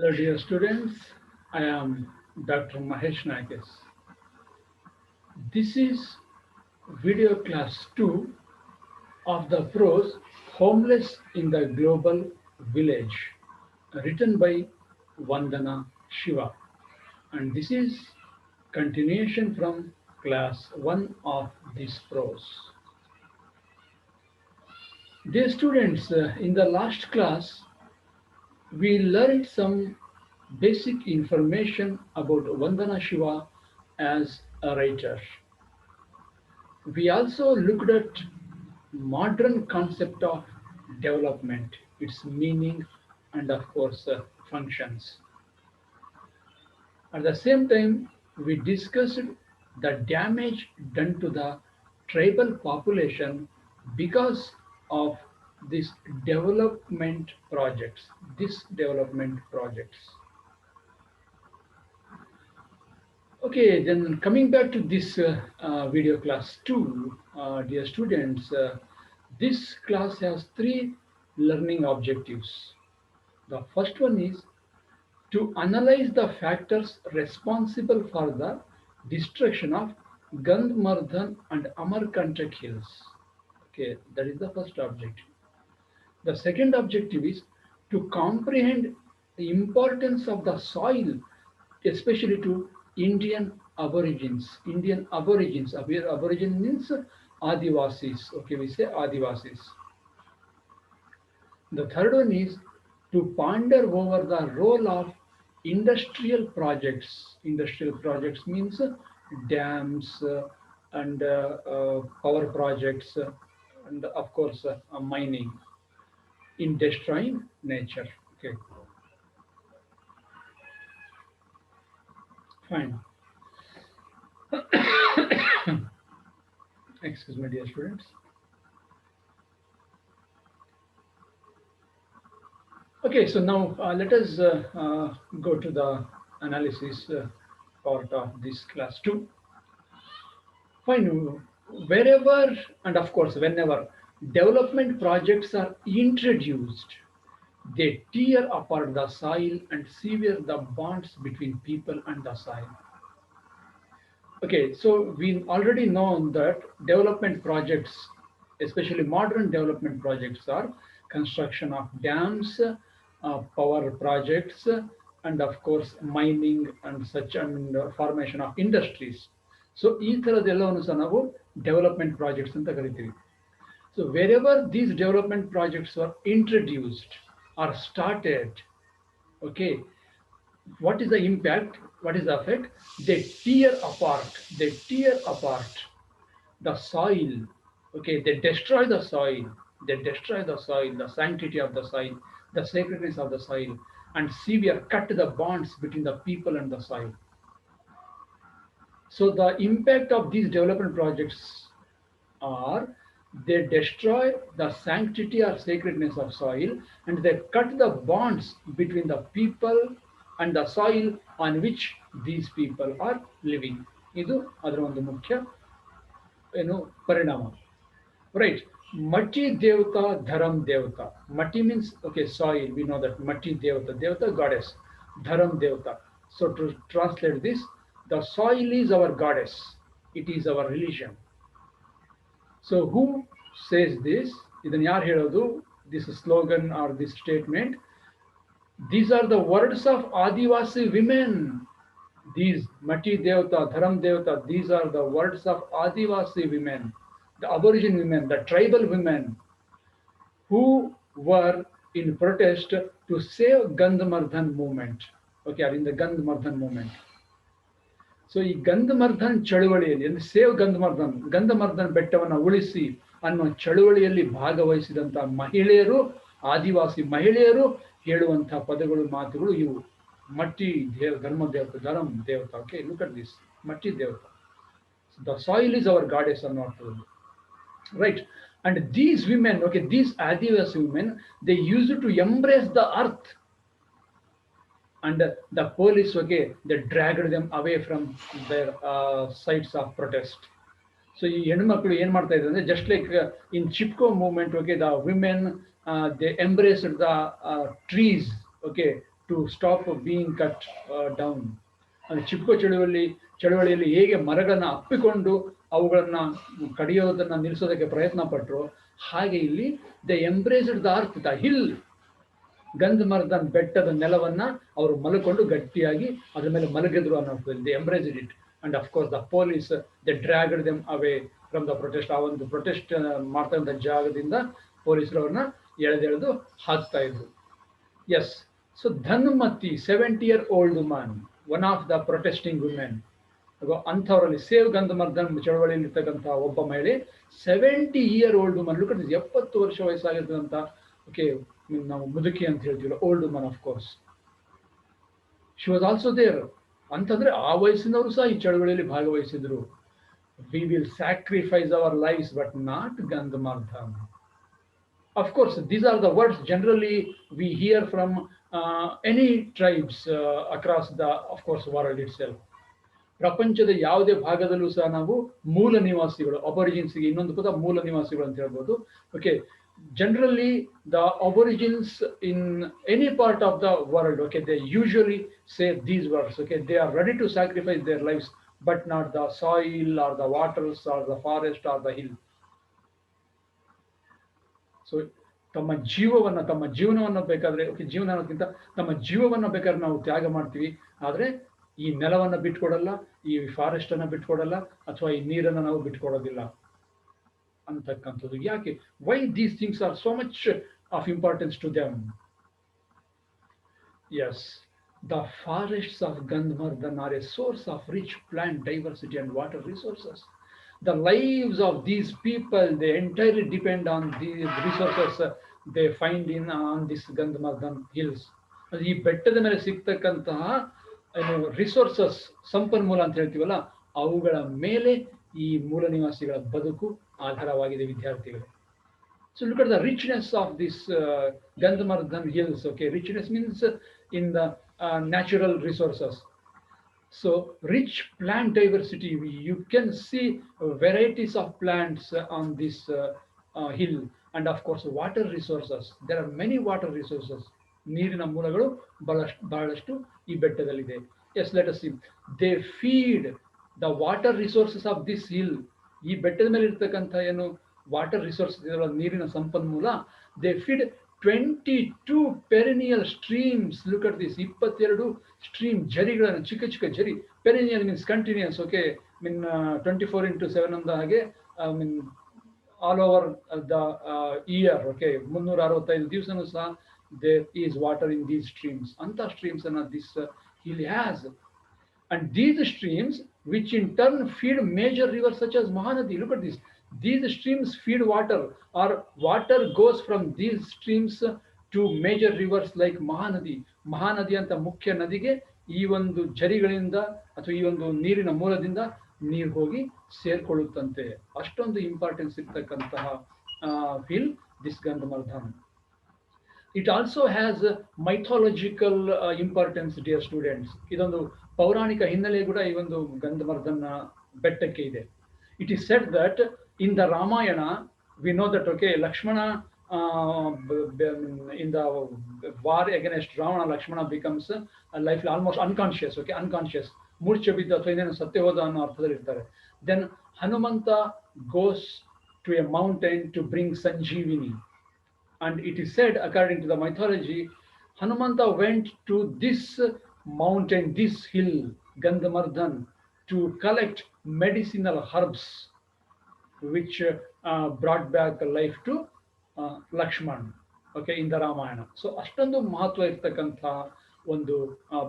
Hello, dear students. I am Dr. Mahesh Naikes. This is video class 2 of the prose Homeless in the Global Village, written by Vandana Shiva. And this is continuation from class 1 of this prose. Dear students, in the last class, we learned some basic information about Vandana Shiva as a writer. We also looked at modern concept of development, its meaning, and of course functions. At the same time, we discussed the damage done to the tribal population because of these development projects. These development projects. Okay, then coming back to this video class 2, dear students, this class has three learning objectives. The first one is to analyze the factors responsible for the destruction of Gandhmardhan and Amarkantak hills. Okay, that is the first objective. The second objective is to comprehend the importance of the soil, especially to Indian aborigines. Indian aborigines, aborigine means Adivasis. Okay, we say Adivasis. The third one is to ponder over the role of industrial projects. Industrial projects means dams and power projects and of course mining in destroying nature. Okay, fine. Excuse me, dear students. Okay, so now let us go to the analysis part of this class 2. Fine. Wherever and of course whenever development projects are introduced, they tear apart the soil and sever the bonds between people and the soil. Okay, so we already know that development projects, especially modern development projects, are construction of dams, power projects, and of course mining and such and formation of industries. So ಈ ಥರದ್ದೆಲ್ಲವನ್ನು ಸಹ ನಾವು development projects ಅಂತ ಕರಿತೀವಿ. So wherever these development projects are introduced or started, okay, what is the impact? What is the effect? They tear apart the soil. Okay, they destroy the soil. They destroy the soil, the sanctity of the soil, the sacredness of the soil, and severe cut the bonds between the people and the soil. So the impact of these development projects are they destroy the sanctity or sacredness of soil and they cut the bonds between the people and the soil on which these people are living. ಇದು ಅದರ ಒಂದು ಮುಖ್ಯ ಪರಿಣಾಮ. Right. Mati Devata, Dharam Devata. Mati means, okay, soil. We know that. Mati Devata. Devata, goddess. Dharam Devata. So to translate this, the soil is our goddess. It is our religion. So who says this? ಇದನ್ನು ಯಾರು ಹೇಳೋದು? This slogan or this statement. These are the words of Adivasi women. These Mati Devata, Dharam Devata, these are the words of Adivasi women, the Aborigine women, the tribal women who were in protest to save Gandhmardhan movement. Okay, are in the Gandhmardhan movement. So ಈ ಗಂಧಮರ್ಧನ್ ಚಳುವಳಿಯಲ್ಲಿ ಅಂದ್ರೆ save ಗಂಧಮರ್ಧನ್ ಬೆಟ್ಟವನ್ನು ಉಳಿಸಿ ಅನ್ನೋ ಚಳುವಳಿಯಲ್ಲಿ ಭಾಗವಹಿಸಿದಂತಹ ಮಹಿಳೆಯರು, ಆದಿವಾಸಿ ಮಹಿಳೆಯರು ಹೇಳುವಂತಹ ಪದಗಳು, ಮಾತುಗಳು ಇವು. Matti Dharma Devata, Dharam Devata. Okay, look at this. Matti Devata. So the soil is our goddess or not. Right. And these women, okay, these Adivasi women, they used to embrace the earth. And the police, okay, they dragged them away from their sites of protest. So ಈ ಹೆಣ್ಮಕ್ಳು ಏನ್ ಮಾಡ್ತಾ ಇದ್ದಾರೆ ಅಂದ್ರೆ just like in Chipko movement, okay, the women they embraced the trees, okay, to stop being cut down. ಅಂದರೆ ಚಿಪ್ಕೋ ಚಳುವಳಿಯಲ್ಲಿ ಹೇಗೆ ಮರಗಳನ್ನ ಅಪ್ಪಿಕೊಂಡು ಅವುಗಳನ್ನ ಕಡಿಯೋದನ್ನ ನಿಲ್ಲಿಸೋದಕ್ಕೆ ಪ್ರಯತ್ನ ಪಟ್ಟರು, ಹಾಗೆ ಇಲ್ಲಿ the embraced the earth, the hill, Gandhamardan ಬೆಟ್ಟದ ನೆಲವನ್ನ ಅವರು ಮಲ್ಕೊಂಡು ಗಟ್ಟಿಯಾಗಿ ಅದ್ರ ಮೇಲೆ ಮಲಗಿದ್ರು ಅನ್ನೋದು. They embraced it. And of course the police they dragged them away from the protest. ಆ ಒಂದು ಪ್ರೊಟೆಸ್ಟ್ ಮಾಡ್ತಕ್ಕಂಥ ಜಾಗದಿಂದ ಪೊಲೀಸರು ಅವ್ರನ್ನ ಎಳೆದೆಳೆದು ಹಾಕ್ತಾ ಇದ್ರು. Yes, so Dhanmati 70-year-old woman, one of the protesting women. ಅಂಥವರಲ್ಲಿ ಸೇವ್ ಗಂಧಮರ್ದನ್ ಚಳವಳಿಯಲ್ಲಿ ಇರ್ತಕ್ಕಂಥ ಒಬ್ಬ ಮಹಿಳೆ, 70-year-old woman. Look at this, 70 ವರ್ಷ ವಯಸ್ಸಾಗಿರ್ತಕ್ಕಂಥ, ಓಕೆ, ನಾವು ಮುದುಕಿ ಅಂತ ಹೇಳ್ತೀವಿ, old woman of course. She was also there. ಅಂತಂದ್ರೆ ಆ ವಯಸ್ಸಿನವರು ಸಹ ಈ ಚಳವಳಿಯಲ್ಲಿ ಭಾಗವಹಿಸಿದ್ರು. We will sacrifice our lives but not Gandhamardan. Of course, these are the words generally we hear from any tribes across the, of course, world itself. ಪ್ರಪಂಚದ ಯಾವುದೇ ಭಾಗದಲ್ಲೂ ಸಹ ನಾವು ಮೂಲ ನಿವಾಸಿಗಳು, ಅಬೊರಿಜಿನ್ಸ್ಗೆ ಇನ್ನೊಂದು ಪದ ಮೂಲ ನಿವಾಸಿಗಳು ಅಂತ ಹೇಳ್ಬೋದು. Okay, generally the aborigines in any part of the world, okay, they usually say these words. Okay, they are ready to sacrifice their lives but not the soil or the waters or the forest or the hill. So ತಮ್ಮ ಜೀವನವನ್ನು ಬೇಕಾದ್ರೆ, okay, ಜೀವನ ಅನ್ನೋದಕ್ಕಿಂತ ತಮ್ಮ ಜೀವವನ್ನು ಬೇಕಾದ್ರೆ ನಾವು ತ್ಯಾಗ ಮಾಡ್ತೀವಿ, ಆದರೆ ಈ ನೆಲವನ್ನು ಬಿಟ್ಕೊಡಲ್ಲ, ಈ ಫಾರೆಸ್ಟ್ ಅನ್ನ ಬಿಟ್ಕೊಡಲ್ಲ, ಅಥವಾ ಈ ನೀರನ್ನು ನಾವು ಬಿಟ್ಕೊಡೋದಿಲ್ಲ ಅಂತಕ್ಕಂಥದ್ದು. ಯಾಕೆ? Why these things are so much of importance to them? Yes, the forests of Gandhamardan are a source of rich plant diversity and water resources. The lives of these people, they entirely depend on the resources they find on this Gandhamardan hills. ಈ ಬೆಟ್ಟದ ಮೇಲೆ ಸಿಗ್ತಕ್ಕಂತಹ resources, ಸಂಪನ್ಮೂಲ ಅಂತ ಹೇಳ್ತೀವಲ್ಲ, ಅವುಗಳ ಮೇಲೆ ಈ ಮೂಲ ನಿವಾಸಿಗಳ ಬದುಕು ಆಧಾರವಾಗಿದೆ ವಿದ್ಯಾರ್ಥಿಗಳು. So look at the richness of this Gandhamardan hills. Okay, richness means in the natural resources. So rich plant diversity, you can see varieties of plants on this hill, and of course water resources. There are many water resources. ನೀರಿನ ಮೂಲಗಳು ಬಹಳಷ್ಟು ಈ ಬೆಟ್ಟದಲ್ಲಿದೆ. Yes, let us see. They feed the water resources of this hill. ಈ ಬೆಟ್ಟದ ಮೇಲೆ ಇರ್ತಕ್ಕಂಥ ಏನು water resources ಇದೆಯಲ್ಲ, ನೀರಿನ ಸಂಪನ್ಮೂಲ, they feed 22 perennial streams. Look at this, 22 stream ಜರಿಗಳನ್ನು, ಚಿಕ್ಕ ಚಿಕ್ಕ ಜರಿ. Perennial means continuous. Okay, mean 24/7 ಅಂದ ಹಾಗೆ, mean all over the year. Okay, 365 ದಿವಸನೂ ಸಹ there is water in these streams. Anta streams and this hill has, and these streams which in turn feed major rivers such as Mahanadi. Look at this, these streams feed water, or water goes from these streams to major rivers like Mahanadi. Mahanadi anta ಮುಖ್ಯ ನದಿಗೆ ಈ ಒಂದು ಜರಿಗಳಿಂದ ಅಥವಾ ಈ ಒಂದು ನೀರಿನ ಮೂಲದಿಂದ ನೀರು ಹೋಗಿ ಸೇರ್ಕೊಳ್ಳುತ್ತಂತೆ. ಅಷ್ಟೊಂದು ಇಂಪಾರ್ಟೆನ್ಸ್ ಇರ್ತಕ್ಕಂತಹ hill this Gandhamardan. It also has mythological importance, dear students. ಇದೊಂದು ಪೌರಾಣಿಕ ಹಿನ್ನೆಲೆ ಕೂಡ ಈ ಒಂದು ಗಂಧಮರ್ದನ್ ಬೆಟ್ಟಕ್ಕೆ ಇದೆ. It is said that in the Ramayana, we know that, okay, Lakshmana, in the war against Ravana, Lakshmana becomes life almost unconscious. Okay, unconscious, ಮೂರ್ಛೆ ಬಿದ್ದ ಅಥವಾ ಇನ್ನೇನು ಸತ್ಯ ಹೋದ ಅನ್ನೋ ಅರ್ಥದಲ್ಲಿ ಇರ್ತಾರೆ. Then Hanumanta goes to a mountain to bring Sanjeevini. And it is said, according to the mythology, Hanumanta went to this mountain, this hill, Gandhamardan, to collect medicinal herbs, which brought back life to Lakshman. Okay, in the Ramayana. So ಅಷ್ಟೊಂದು ಮಹತ್ವ ಇರ್ತಕ್ಕಂಥ ಒಂದು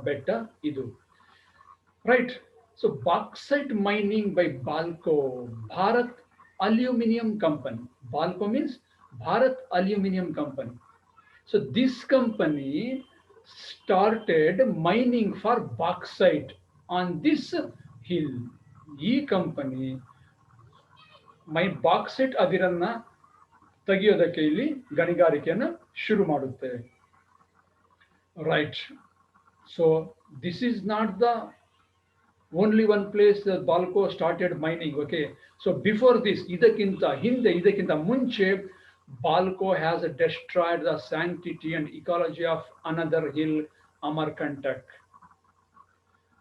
ಬೆಟ್ಟ ಇದು. Right. So bauxite mining by Balco, Bharat Aluminium Company. Balco means Bharat Aluminium Company. So this company started mining for bauxite on this hill. ಈ company bauxite ಅದಿರನ್ನ ತೆಗೆಯೋದಕ್ಕೆ ಇಲ್ಲಿ ಗಣಿಗಾರಿಕೆಯನ್ನು ಶುರು ಮಾಡುತ್ತೆ. Right. So this is not the only one place BALCO started mining. Okay, so before this, ಇದಕ್ಕಿಂತ ಮುಂಚೆ Balco has destroyed the sanctity and ecology of another hill Amarkantak.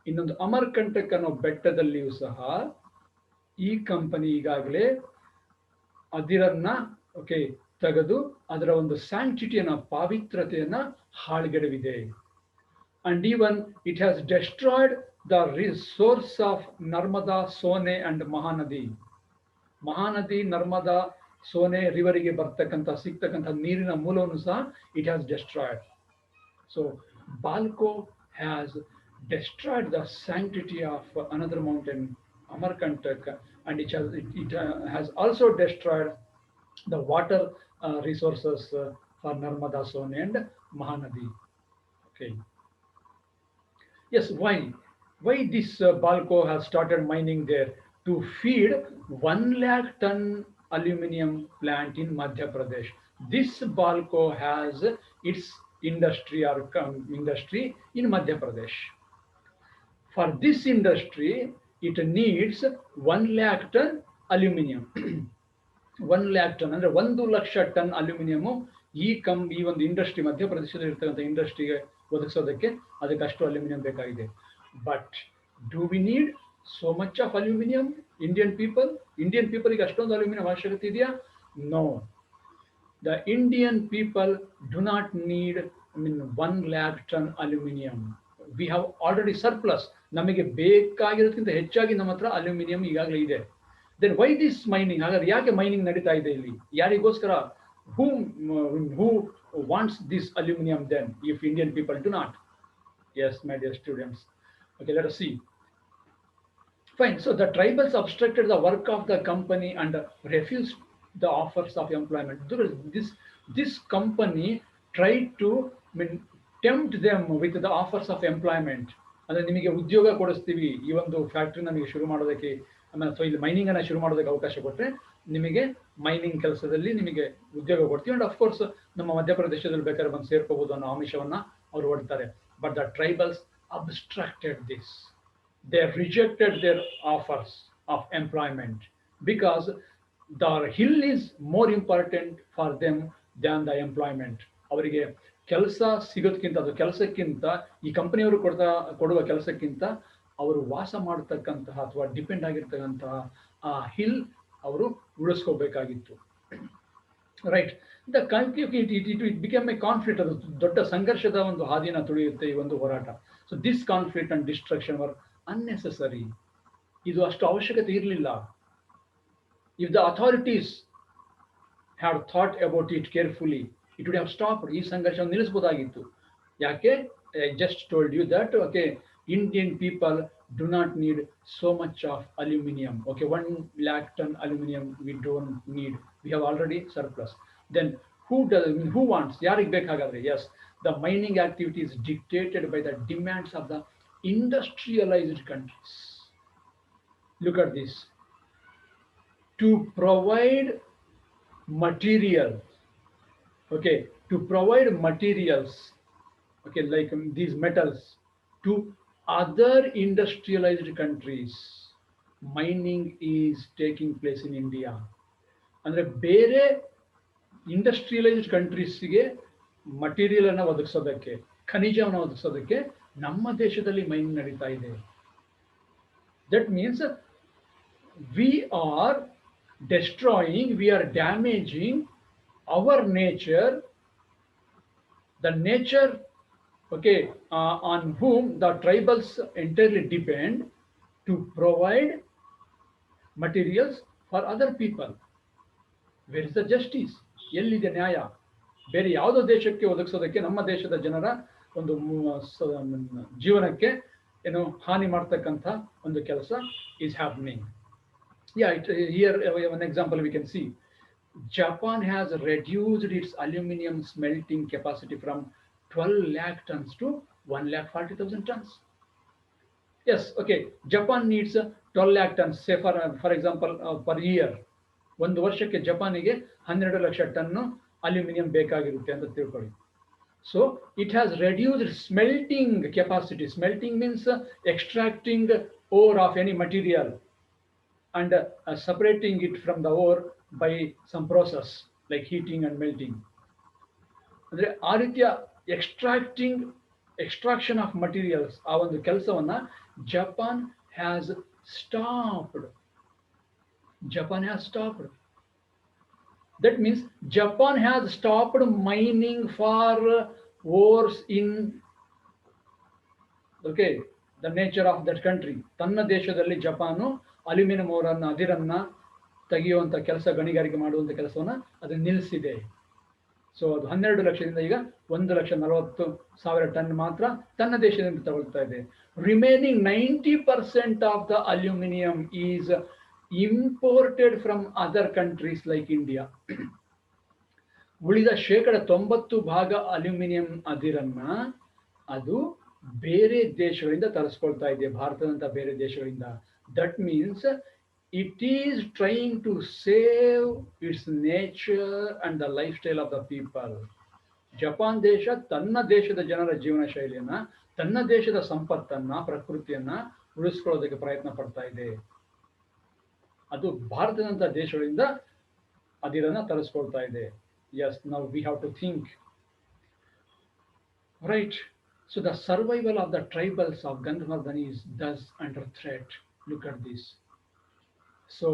ಇನ್ನೊಂದು ಅಮರ್ಕಂಟಕ್ ಅನ್ನೋ ಬೆಟ್ಟದಲ್ಲಿಯೂ ಸಹ ಈ ಕಂಪನಿ ಈಗಾಗಲೇ ಅದಿರನ್ನ ಓಕೆ ತೆಗೆದು ಅದರ ಒಂದು ಸ್ಯಾಂಕ್ಟಿಟಿಯನ್ನ ಪಾವಿತ್ರತೆಯನ್ನ ಹಾಳುಗೆಡವಿದೆ. And even it has destroyed the resource of Narmada, Sone and Mahanadi. Mahanadi, Narmada, Sone ರಿವರಿಗೆ ಬರ್ತಕ್ಕಂಥ ಸಿಗ್ತಕ್ಕಂಥ ನೀರಿನ ಮೂಲವನ್ನು ಸಹ it has destroyed. So Balco has destroyed the sanctity of another mountain, Amarkantak, and it has also destroyed the water resources for Narmada, Sone and Mahanadi. Okay. Yes, why? Why this Balco has started mining there? To feed 1 lakh ton aluminium plant in Madhya Pradesh. This Balco has its industry or industry in Madhya Pradesh. For this industry, it needs 1 lakh ton aluminium. 1 lakh ton ಅಂದ್ರೆ 1,00,000 ton aluminium ಈ ಒಂದು industry ಮಧ್ಯಪ್ರದೇಶದಲ್ಲಿ ಇರ್ತಕ್ಕಂಥ ಇಂಡಸ್ಟ್ರಿಗೆ ಒದಗಿಸೋದಕ್ಕೆ ಅದಕ್ಕೆ ಅಷ್ಟು aluminium ಬೇಕಾಗಿದೆ. But do we need so much of aluminium? Indian ಪೀಪಲ್ಗೆ ಅಷ್ಟೊಂದು ಅಲ್ಯೂಮಿನಿಯಂ ಅವಶ್ಯಕತೆ ಇದೆಯಾ? No. The Indian people do not need 1 lakh ton aluminium. We have already surplus. ನಮಗೆ ಬೇಕಾಗಿರೋದಕ್ಕಿಂತ ಹೆಚ್ಚಾಗಿ ನಮ್ಮ ಹತ್ರ ಅಲ್ಯೂಮಿನಿಯಂ ಈಗಾಗಲೇ ಇದೆ. Then why this mining? ಹಾಗಾದ್ರೆ ಯಾಕೆ ಮೈನಿಂಗ್ ನಡೀತಾ ಇದೆ ಇಲ್ಲಿ? ಯಾರಿಗೋಸ್ಕರ? Who wants this aluminum then if Indian people do not? Yes, my dear students. Okay, let us see. Fine. So the tribals obstructed the work of the company and refused the offers of employment. This company tried to tempt them with the offers of employment. ಅಂದ್ರೆ ನಿಮಗೆ ಉದ್ಯೋಗ ಕೊಡಿಸ್ತೀವಿ, ಈ ಒಂದು factory ನಮಗೆ ಶುರು ಮಾಡೋದಕ್ಕೆ, ಅಥವಾ ಇಲ್ಲಿ ಮೈನಿಂಗ್ ಅನ್ನ ಶುರು ಮಾಡೋದಕ್ಕೆ ಅವಕಾಶ ಕೊಟ್ಟರೆ ನಿಮಗೆ ಮೈನಿಂಗ್ ಕೆಲಸದಲ್ಲಿ ನಿಮಗೆ ಉದ್ಯೋಗ ಕೊಡ್ತೀವಿ. ಅಂಡ್ ಅಫ್ಕೋರ್ಸ್ ನಮ್ಮ ಮಧ್ಯಪ್ರದೇಶದಲ್ಲಿ ಬೇಕಾದ್ರೆ ಬಂದು ಸೇರ್ಕೋಬಹುದು ಅನ್ನೋ ಆಮಿಷವನ್ನ ಅವರು ಹೊಡ್ತಾರೆ. But the tribals obstructed this. They rejected their offers of employment because the hill is more important for them than the employment. ಅವರಿಗೆ ಕೆಲಸ ಸಿಗೋದಕ್ಕಿಂತ, ಅದು ಕೆಲಸಕ್ಕಿಂತ, ಈ ಕಂಪನಿಯವರು ಕೊಡುವ ಕೆಲಸಕ್ಕಿಂತ ಅವರು ವಾಸ ಮಾಡತಕ್ಕಂತಹ ಅಥವಾ ಡಿಪೆಂಡ್ ಆಗಿರ್ತಕ್ಕಂತಹ ಆ ಹಿಲ್ ಅವರು ಉಳಿಸ್ಕೋಬೇಕಾಗಿತ್ತು. Right. It become a conflict. ಅದು ದೊಡ್ಡ ಸಂಘರ್ಷದ ಒಂದು ಹಾದಿನ ತುಳಿಯುತ್ತೆ ಈ ಒಂದು ಹೋರಾಟ. So this conflict and destruction were unnecessary. ಇದು ಅಷ್ಟು ಅವಶ್ಯಕತೆ ಇರಲಿಲ್ಲ. If the authorities have thought about it carefully, it would have stopped. ಈ ಸಂಘರ್ಷವನ್ನು ನಿಲ್ಲಿಸಬಹುದಾಗಿತ್ತು. ಯಾಕೆ? I just told you that okay, Indian people do not need so much of aluminium. Okay, 1 lakh ton aluminium we don't need. We have already surplus. Then who wants? Yarig bekagadre? Yes, the mining activity is dictated by the demands of the industrialized countries. Look at this. To provide material, okay, to provide materials, okay, like these metals to other industrialized countries, mining is taking place in India. ಅಂದ್ರೆ ಬೇರೆ industrialised ಕಂಟ್ರೀಸ್ಗೆ material ಅನ್ನು ಒದಗಿಸೋದಕ್ಕೆ, ಖನಿಜವನ್ನು ಒದಗಿಸೋದಕ್ಕೆ ನಮ್ಮ ದೇಶದಲ್ಲಿ mining ನಡೀತಾ ಇದೆ. That means we are destroying, we are damaging our nature, the nature okay, on whom the tribals entirely depend to provide materials for other people. Where is the justice? ಎಲ್ಲಿದೆ ನ್ಯಾಯ? ಬೇರೆ ಯಾವುದೋ ದೇಶಕ್ಕೆ ಒದಗಿಸೋದಕ್ಕೆ ನಮ್ಮ ದೇಶದ ಜನರ ಒಂದು ಜೀವನಕ್ಕೆ ಏನು ಹಾನಿ ಮಾಡ್ತಕ್ಕಂಥ ಒಂದು ಕೆಲಸ is happening. Yeah, here one example we can see. Japan has reduced its aluminum smelting capacity from 12 lakh tons to 1,40,000 tons. Yes, okay. Japan needs 12 lakh tons, say for example, per year. ಒಂದು ವರ್ಷಕ್ಕೆ ಜಪಾನಿಗೆ 12 lakh ton aluminium ಬೇಕಾಗಿರುತ್ತೆ ಅಂತ ತಿಳ್ಕೊಳ್ಳಿ. So it has reduced smelting capacity. Smelting means extracting ore of any material and separating it from the ore by some process like heating and melting. ಅಂದ್ರೆ ಆ ರೀತಿಯ extracting extraction of materials, ಆ ಒಂದು ಕೆಲಸವನ್ನ Japan has stopped. Japan has stopped. That means Japan has stopped mining for ores in okay the nature of that country. ತನ್ನ ದೇಶದಲ್ಲಿ Japan aluminium ಓರನ್ನ ಅದಿರನ್ನ ತೆಗೆಯುವಂತ ಕೆಲಸ, ಗಣಿಗಾರಿಕೆ ಮಾಡುವಂತ ಕೆಲಸವನ್ನ ಅದು ನಿಲ್ಲಿಸಿದೆ. ಸೊ ಅದು 12 ಲಕ್ಷದಿಂದ ಈಗ 1,40,000 ಟನ್ ಮಾತ್ರ ತನ್ನ ದೇಶದಿಂದ ತಗೊಳ್ತಾ ಇದೆ. Remaining 90% of the aluminium is imported from other countries like India. ಉಳಿದ 90% ಅಲ್ಯೂಮಿನಿಯಂ ಅದಿರನ್ನ ಅದು ಬೇರೆ ದೇಶಗಳಿಂದ ತರಿಸ್ಕೊಳ್ತಾ ಇದೆ, ಭಾರತದಂತ ಬೇರೆ ದೇಶಗಳಿಂದ. That means it is trying to save its nature and the lifestyle of the people. Japan ದೇಶ ತನ್ನ ದೇಶದ ಜನರ ಜೀವನ ಶೈಲಿಯನ್ನ, ತನ್ನ ದೇಶದ ಸಂಪತ್ತನ್ನ, ಪ್ರಕೃತಿಯನ್ನ ಉಳಿಸ್ಕೊಳ್ಳೋದಕ್ಕೆ ಪ್ರಯತ್ನ ಪಡ್ತಾ ಇದೆ. ಅದು ಭಾರತದಂತ ದೇಶಗಳಿಂದ ಅದಿರನ್ನ ತರಿಸ್ಕೊಳ್ತಾ ಇದೆ. Yes, now we have to think. Right. So the survival of the tribals of Gandhamardan is thus under threat. Look at this. So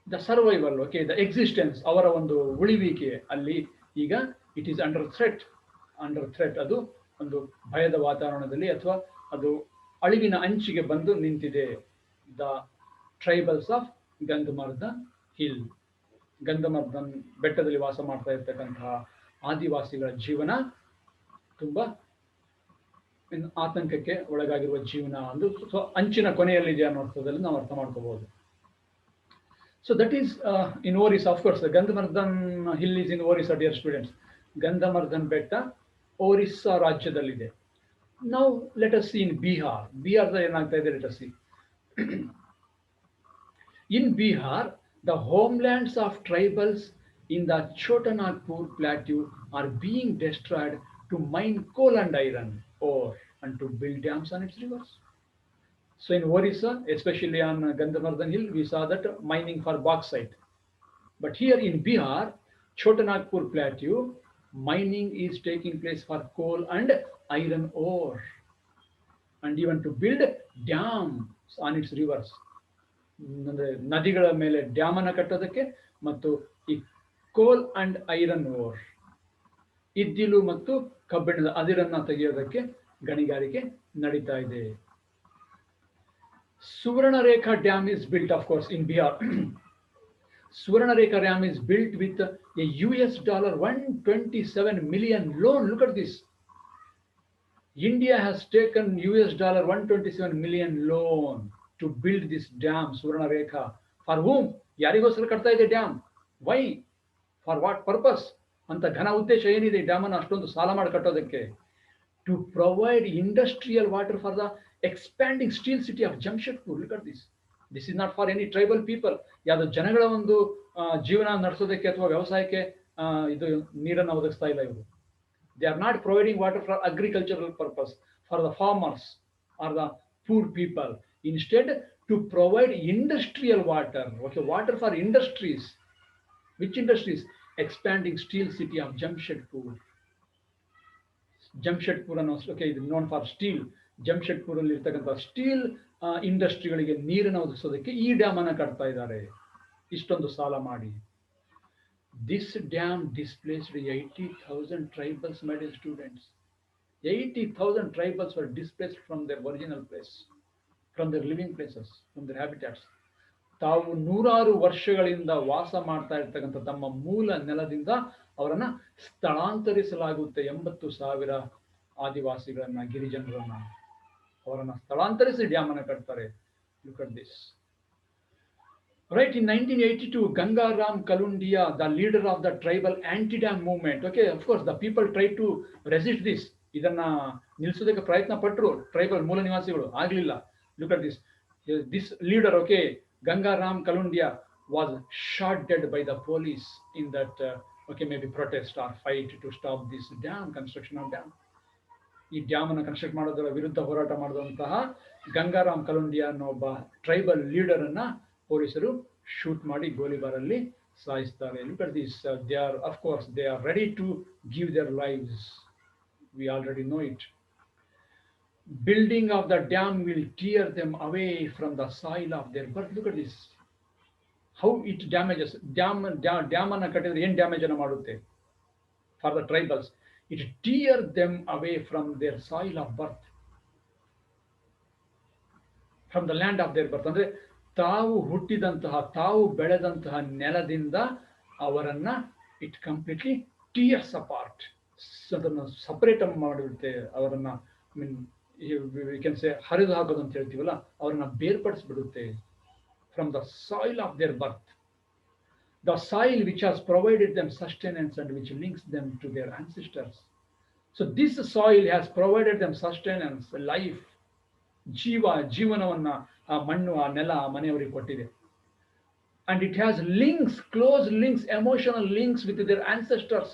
the survival, okay, the existence, ಅವರ ಒಂದು ಉಳಿವಿಕೆ ಅಲ್ಲಿ ಈಗ it is under threat. Under threat. ಅದು ಒಂದು ಭಯದ ವಾತಾವರಣದಲ್ಲಿ ಅಥವಾ ಅದು ಅಳಿವಿನ ಅಂಚಿಗೆ ಬಂದು ನಿಂತಿದೆ. The tribals of ಗಂಧಮರ್ದನ್ ಹಿಲ್, ಗಂಧಮರ್ದನ್ ಬೆಟ್ಟದಲ್ಲಿ ವಾಸ ಮಾಡ್ತಾ ಇರ್ತಕ್ಕಂತಹ ಆದಿವಾಸಿಗಳ ಜೀವನ ತುಂಬಾ ಆತಂಕಕ್ಕೆ ಒಳಗಾಗಿರುವ ಜೀವನ, ಒಂದು ಅಂಚಿನ ಕೊನೆಯಲ್ಲಿದೆ ಅನ್ನೋ ಅರ್ಥದಲ್ಲಿ ನಾವು ಅರ್ಥ ಮಾಡ್ಕೋಬಹುದು. So that is in Orissa. Of course Gandhamardan hill is in Orissa, dear students. Gandhamardan ಬೆಟ್ಟ ಒರಿಸ್ಸಾ ರಾಜ್ಯದಲ್ಲಿದೆ. Now let us see in Bihar. ಬಿಹಾರದ ಏನಾಗ್ತಾ ಇದೆ, let us see. In Bihar, the homelands of tribals in the Chotanagpur plateau are being destroyed to mine coal and iron ore and to build dams on its rivers. So in Orissa, especially on Gandhamardan Hill, we saw that mining for bauxite. But here in Bihar, Chotanagpur plateau, mining is taking place for coal and iron ore, and even to build dams on its rivers. ಅಂದ್ರೆ ನದಿಗಳ ಮೇಲೆ dam ಅನ್ನ ಕಟ್ಟೋದಕ್ಕೆ ಮತ್ತು ಈ ಕೋಲ್ and iron ore, ಇದ್ದಿಲು ಮತ್ತು ಕಬ್ಬಿಣದ ಅದಿರನ್ನ ತೆಗೆಯೋದಕ್ಕೆ ಗಣಿಗಾರಿಕೆ ನಡೀತಾ ಇದೆ. Suvarnarekha Dam is built, of course, in Bihar. Suvarnarekha Dam is built with a $127 million loan. Look at this. India has taken $127 million loan to build this dam, Suvarnarekha. For whom? ಯಾರಿಗೋಸ್ಕರ ಕಟ್ತಾ ಇದೆ dam? Why? For what purpose? ಅಂತ ಘನ ಉದ್ದೇಶ ಏನಿದೆ dam ಅನ್ನು ಅಷ್ಟೊಂದು ಸಾಲ ಮಾಡಿ ಕಟ್ಟೋದಕ್ಕೆ? To provide industrial water for the expanding steel city of Jamshedpur. Look at this. This is not for any tribal people. ಯಾವ್ದು ಜನಗಳ ಒಂದು ಜೀವನ ನಡೆಸೋದಕ್ಕೆ ಅಥವಾ ವ್ಯವಸಾಯಕ್ಕೆ ಇದು ನೀರನ್ನು ಒದಗಿಸ್ತಾ ಇಲ್ಲ ಇವರು. They are not providing water for agricultural purpose, for the farmers are the poor people. Instead, to provide industrial water, okay, water for industries. Which industries? Expanding steel city of Jamshedpur. Jamshedpur ಅನ್ನೋದು, okay, ಇದು known for steel. Jamshedpur ಅಲ್ಲಿ ಇರ್ತಕ್ಕಂಥ steel ಇಂಡಸ್ಟ್ರಿಗಳಿಗೆ ನೀರನ್ನು ಒದಗಿಸೋದಕ್ಕೆ ಈ dam ಅನ್ನು ಕಟ್ತಾ ಇದ್ದಾರೆ, ಇಷ್ಟೊಂದು ಸಾಲ ಮಾಡಿ. This dam displaced 80,000 tribals, my dear students. 80,000 tribals were displaced from their original place, from their living places, from their habitats. ತಾವು 100 ವರ್ಷಗಳಿಂದ ವಾಸ ಮಾಡ್ತಾ ಇರ್ತಕ್ಕಂಥ ತಮ್ಮ ಮೂಲ ನೆಲದಿಂದ ಅವರನ್ನ ಸ್ಥಳಾಂತರಿಸಲಾಗುತ್ತೆ. 80,000 ಆದಿವಾಸಿಗಳನ್ನ, ಗಿರಿಜನರನ್ನ ಅವರನ್ನ ಸ್ಥಳಾಂತರಿಸಿ ಡ್ಯಾಮ್ ಅನ್ನು ಕಟ್ತಾರೆ. Look at this. Right, in 1982, Gangaram Kalundia, the leader of the tribal anti-dam movement, okay, of course, the people tried to resist this. ಇದನ್ನ ನಿಲ್ಲಿಸೋದಕ್ಕೆ ಪ್ರಯತ್ನ ಪಟ್ಟರು ಟ್ರೈಬಲ್ ಮೂಲ ನಿವಾಸಿಗಳು, ಆಗ್ಲಿಲ್ಲ. Look at this. This leader, okay, Gangaram Kalundia, was shot dead by the police in that, okay, maybe protest or fight to stop this dam, construction of dam. ಈ dam ಅನ್ನು construct ಮಾಡೋದರ ವಿರುದ್ಧ ಹೋರಾಟ ಮಾಡಿದಂತಹ ಗಂಗಾರಾಮ್ ಕಲುಂಡಿಯಾ ಅನ್ನೋ ಒಬ್ಬ ಟ್ರೈಬಲ್ ಲೀಡರ್ ಅನ್ನ ಪೊಲೀಸರು ಶೂಟ್ ಮಾಡಿ ಗೋಲಿಬಾರಲ್ಲಿ ಸಾಯಿಸ್ತಾರೆ. Look at this. They are, of course, they are ready to give their lives. We already know it. Building of the dam will tear them away from the soil of their birth. Look at this. How it damages. Dam ಅನ್ನ ಕಟ್ಟಿದ್ರೆ ಏನ್ damage ಅನ್ನು ಮಾಡುತ್ತೆ for the tribals? It tear them away from their soil of birth, from the land of their birth. ಅಂದ್ರೆ ತಾವು ಹುಟ್ಟಿದಂತಹ ತಾವು ಬೆಳೆದಂತಹ ನೆಲದಿಂದ ಅವರನ್ನ ಇಟ್ ಕಂಪ್ಲೀಟ್ಲಿ ಟಿಯರ್ಸ್ ಅಪಾರ್ಟ್, ಅದನ್ನು ಸಪರೇಟ್ ಮಾಡಿಬಿಡುತ್ತೆ ಅವರನ್ನ. I mean we can say ಹರಿದು ಹಾಕೋದು ಅಂತ ಹೇಳ್ತೀವಲ್ಲ, ಅವರನ್ನ ಬೇರ್ಪಡಿಸ್ಬಿಡುತ್ತೆ from the soil of their birth. The soil which has provided them sustenance and which links them to their ancestors. So this soil has provided them sustenance, life, ಜೀವನವನ್ನ ಆ ಮಣ್ಣು, ಆ ನೆಲ, ಆ ಮನೆಯವರಿಗೆ ಕೊಟ್ಟಿದೆ. And it has links, close links, emotional links with their ancestors.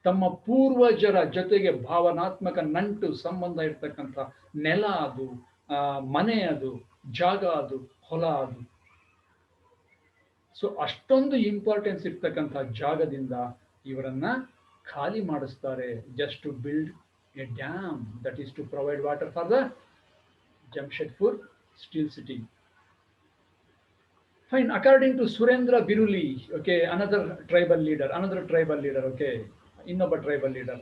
ತಮ್ಮ ಪೂರ್ವಜರ ಜೊತೆಗೆ ಭಾವನಾತ್ಮಕ ನಂಟು ಸಂಬಂಧ ಇರ್ತಕ್ಕಂಥ ನೆಲ ಅದು, ಮನೆ ಅದು, ಜಾಗ ಅದು, ಹೊಲ ಅದು. ಸೊ ಅಷ್ಟೊಂದು ಇಂಪಾರ್ಟೆನ್ಸ್ ಇರ್ತಕ್ಕಂಥ ಜಾಗದಿಂದ ಇವರನ್ನ ಖಾಲಿ ಮಾಡಿಸ್ತಾರೆ, just to build a dam that is to provide water for the Jamshedpur steel city. Fine. According to Surendra Biruli, okay, another tribal leader, okay, ಇನ್ನೊಬ್ಬ tribal leader,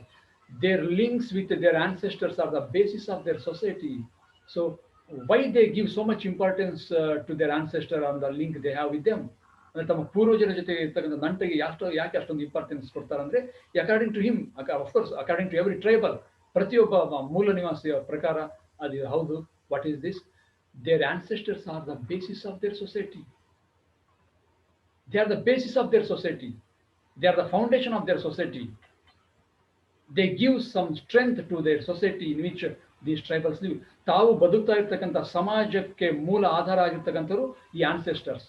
their links with their ancestors are the basis of their society. So why they give so much importance to their ancestor and the link they have with them? ಅಂದ್ರೆ ತಮ್ಮ ಪೂರ್ವಜರ ಜೊತೆ ಇರ್ತಕ್ಕಂಥ ನಂಟಿಗೆ ಯಾಕೆ ಅಷ್ಟೊಂದು importance ಕೊಡ್ತಾರೆ ಅಂದ್ರೆ, according to him, of course according to every tribal, ಪ್ರತಿಯೊಬ್ಬ ಮೂಲ ನಿವಾಸಿಯ ಪ್ರಕಾರ ಅದು ಹೌದು. What is this? Their ancestors are the basis of their society. They are the basis of their society. They are the foundation of their society. They give some strength to their society in which these tribals live. ತಾವು ಬದುಕ್ತಾ ಇರ್ತಕ್ಕಂಥ ಸಮಾಜಕ್ಕೆ ಮೂಲ ಆಧಾರ ಆಗಿರ್ತಕ್ಕಂಥವ್ರು ಈ ancestors.